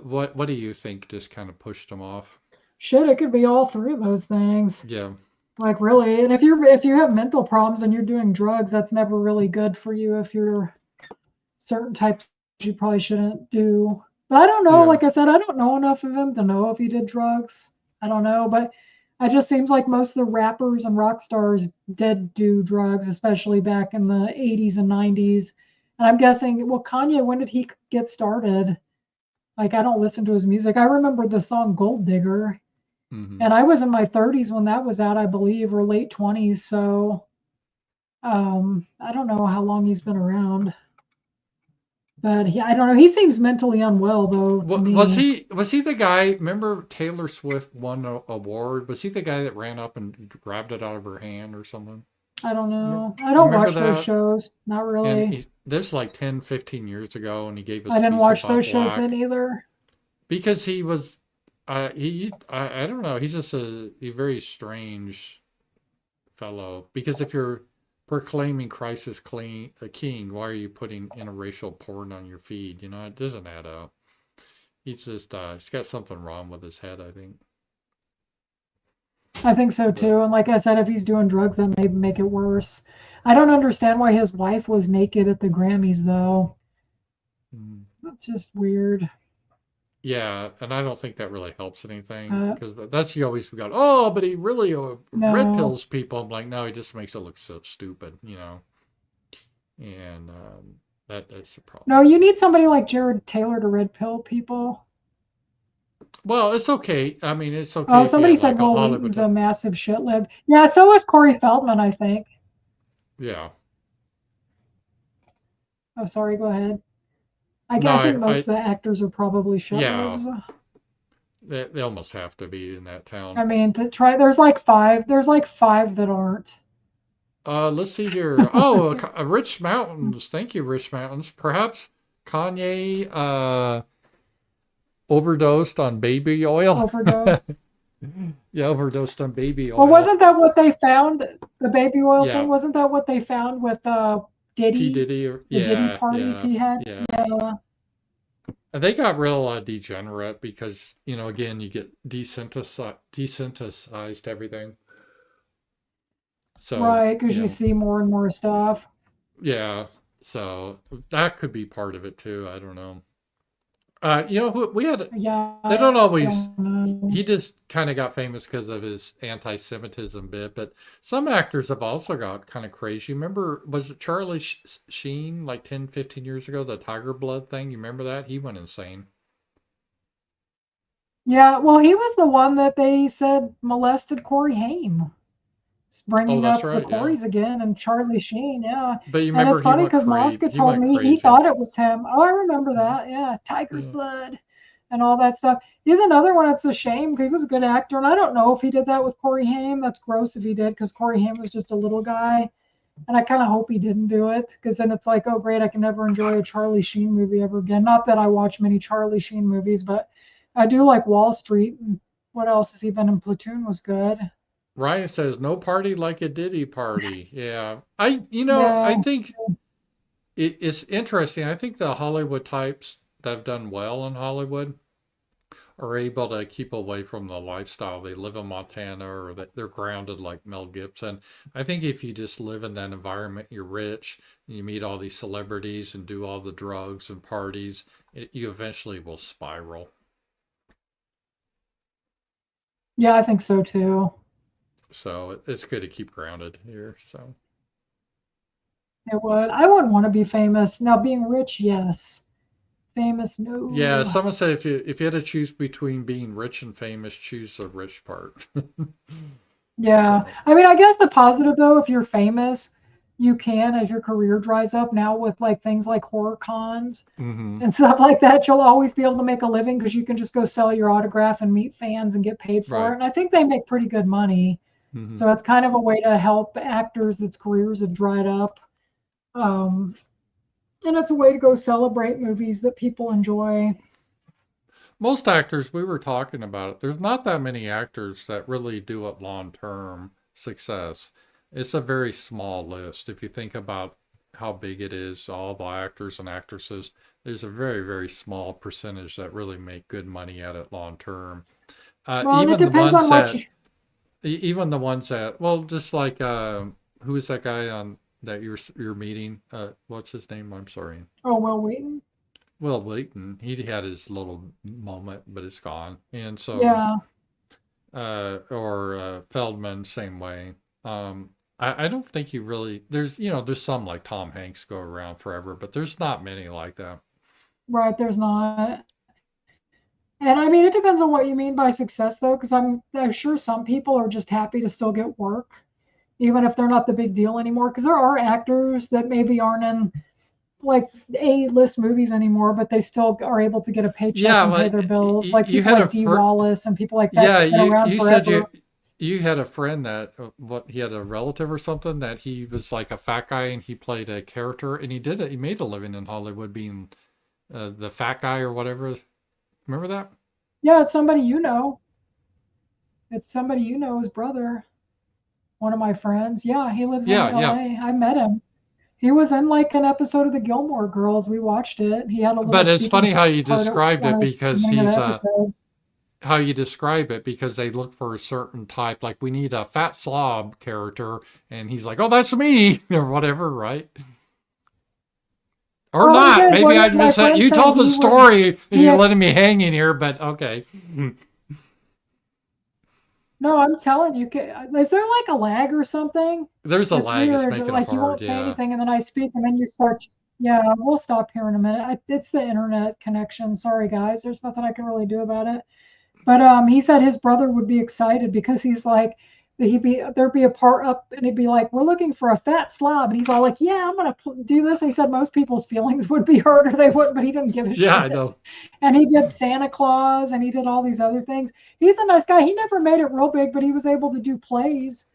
what do you think just kind of pushed him off? Shit, it could be all three of those things. Yeah. Like really, and if you have mental problems and you're doing drugs, that's never really good for you. If you're certain types, you probably shouldn't do. But I don't know. Yeah. Like I said, I don't know enough of him to know if he did drugs. I don't know, but it just seems like most of the rappers and rock stars did do drugs, especially back in the 80s and 90s. And I'm guessing, well, Kanye, when did he get started? Like, I don't listen to his music. I remember the song Gold Digger, Hmm. and I was in my 30s when that was out, I believe, or late 20s. So I don't know how long he's been around, but I don't know. He seems mentally unwell, though, to Was me. he the guy? Remember Taylor Swift won a award? Was he the guy that ran up and grabbed it out of her hand or something? I don't know. I You don't remember watch those that? shows. Not And really. this was like 10, 15 years ago, and he gave a I didn't speech watch about those shows then black either. because he was, I don't know, he's just a very strange fellow. Because if you're proclaiming Christ as clean, a king, why are you putting interracial porn on your feed? You know, it doesn't add up. He's got something wrong with his head, I think. I think so But too. And like I said, if he's doing drugs, that may make it worse. I don't understand why his wife was naked at the Grammys, though. mm, That's just weird. yeah, and I don't think that really helps anything Uh, because that's you always got. Oh, but he really red no. pills people. I'm like, no, he just makes it look so stupid, you know. And that's the No, problem. you need somebody like Jared Taylor to red pill people. Well, it's okay. I mean, it's okay Oh, if you somebody had said like a Will Hollywood. Wheaton's a massive shit lib. Yeah, so was Corey Feldman, I think. Yeah. Oh, sorry, go ahead. No, I think most of the actors are probably shit yeah, libs. they almost have to be in that town. I mean, there's like five. There's like five that aren't. Let's see here. Oh, Rich Mountains. Thank you, Rich Mountains. Perhaps Kanye overdosed on baby oil. Overdose. Yeah, overdosed on baby Well, oil. wasn't that what they found? The baby oil thing? Yeah, Wasn't that what they found with P Diddy? Diddy. Or, The Diddy yeah, parties yeah, he had? yeah. Yeah. And they got real degenerate because again you get desynthesized everything. So Right, because you see more and more stuff. yeah. So that could be part of it too. I don't know. Who we had. Yeah, They don't I always. don't know. He just kind of got famous because of his anti-Semitism bit, but some actors have also got kind of crazy. Remember, was it Charlie Sheen like 10, 15 years ago, the Tiger Blood thing? You remember that? He went insane. Yeah, well, he was the one that they said molested Corey Haim. It's Oh, bringing that's up the right. Yeah. Corys again and Charlie Sheen. Yeah, But you and remember it's he funny went because crazy. Mosca He told went me he crazy. thought it was him. Oh, I remember Mhm. that. Yeah, Tiger's Yeah. blood and all that stuff. He's another one. It's a shame because he was a good actor, and I don't know if he did that with Corey Haim. That's gross if he did because Corey Haim was just a little guy. And I kind of hope he didn't do it because then it's like, oh, great, I can never enjoy a Charlie Sheen movie ever again. Not that I watch many Charlie Sheen movies, but I do like Wall Street. And what else has he been in? Platoon was good. Ryan says no party like a Diddy party. Yeah. I Yeah. think it's interesting. I think the Hollywood types that have done well in Hollywood are able to keep away from the lifestyle. They live in Montana or that they're grounded like Mel Gibson. I think if you just live in that environment, you're rich, and you meet all these celebrities and do all the drugs and parties, you eventually will spiral. Yeah, I think so too. So it's good to keep grounded here. So It would. I wouldn't want to be famous. Now, being rich, yes. Famous, yeah, no. someone said if you had to choose between being rich and famous, choose the rich part. Yeah. So I mean, I guess the positive though, if you're famous, you can, as your career dries up now with like things like horror cons hmm and stuff like that, you'll always be able to make a living because you can just go sell your autograph and meet fans and get paid for it. right. And I think they make pretty good money. hmm So it's kind of a way to help actors that's careers have dried up. Um, and it's a way to go celebrate movies that people enjoy. Most actors, we were talking about it. There's not that many actors that really do it long term success. It's a very small list. If you think about how big it is, all the actors and actresses, there's a very, very small percentage that really make good money at it long term. Well, and it depends on what you. Even the ones that, well, just like who is that guy on that you're meeting? What's his name? I'm sorry. Oh, Will Wheaton. Will Wheaton, he had his little moment, but it's gone. And so, Yeah. or Feldman, same way. I don't think you really, there's some like Tom Hanks go around forever, but there's not many like that. Right, there's not. And I mean, it depends on what you mean by success, though, because I'm sure some people are just happy to still get work, even if they're not the big deal anymore. Because there are actors that maybe aren't in like A-list movies anymore, but they still are able to get a paycheck Yeah, and pay like their bills. Like you people had like Dee Wallace and people like that yeah, have been around you said forever. you had a friend that what he had a relative or something that he was like a fat guy and he played a character and he did it. He made a living in Hollywood being the fat guy or whatever. Remember that? Yeah, it's somebody you know. It's somebody you know, his brother, one of my friends. Yeah, he lives in Yeah, yeah. LA. I met him. He was in like an episode of the Gilmore Girls. We watched it. He had a little But it's speaking funny how you part at described one it of the because beginning of the he's episode. how you describe it because they look for a certain type. Like we need a fat slob character, and he's like, "Oh, that's me," or whatever, right? Or Well, he not. did. Maybe Well, I my missed that. friend You said told the he would. story and He you're had, letting me hanging here, but okay. no, I'm telling you. Is there like a lag or something? There's a It's lag. It's weird. making it Like you hard. won't say Yeah. anything, and then I speak, and then you start. Yeah, we'll stop here in a minute. It's the internet connection. Sorry, guys. There's nothing I can really do about it. But he said his brother would be excited because he's like there'd be a part up and he'd be like, "We're looking for a fat slob," and he's all like, "Yeah, I'm gonna do this." And he said most people's feelings would be hurt or they wouldn't, but he didn't give a Yeah, I shit. know. And he did Santa Claus and he did all these other things. He's a nice guy. He never made it real big, but he was able to do plays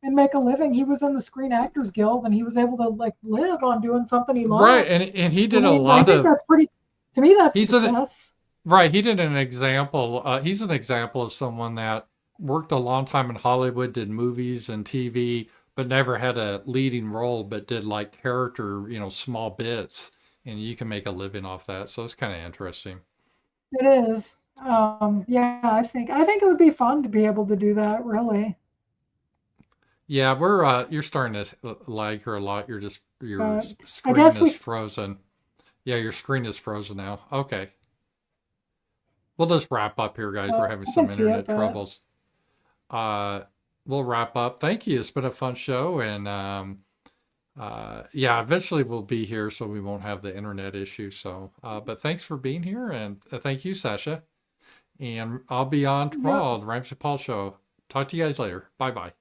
and make a living. He was in the Screen Actors Guild and he was able to like live on doing something he Right. loved. And he I did a mean, I lot think of, that's pretty. To me, that's he's an, success. right. He did an example. He's an example of someone that worked a long time in Hollywood, did movies and TV, but never had a leading role, but did like character, small bits. And you can make a living off that. So it's kind of interesting. It is. Yeah, I think it would be fun to be able to do that, really. Yeah, you're starting to lag here a lot. Your But I screen guess is we frozen. Yeah, your screen is frozen now. Okay. We'll just wrap up here, guys. We're having I can some see it, internet but troubles. Uh, we'll wrap up. Thank you. It's been a fun show, and yeah, eventually we'll be here, so we won't have the internet issue. So, but thanks for being here, and thank you, Sasha. And I'll be on yeah. tomorrow, the Ramsey Paul Show. Talk to you guys later. Bye bye.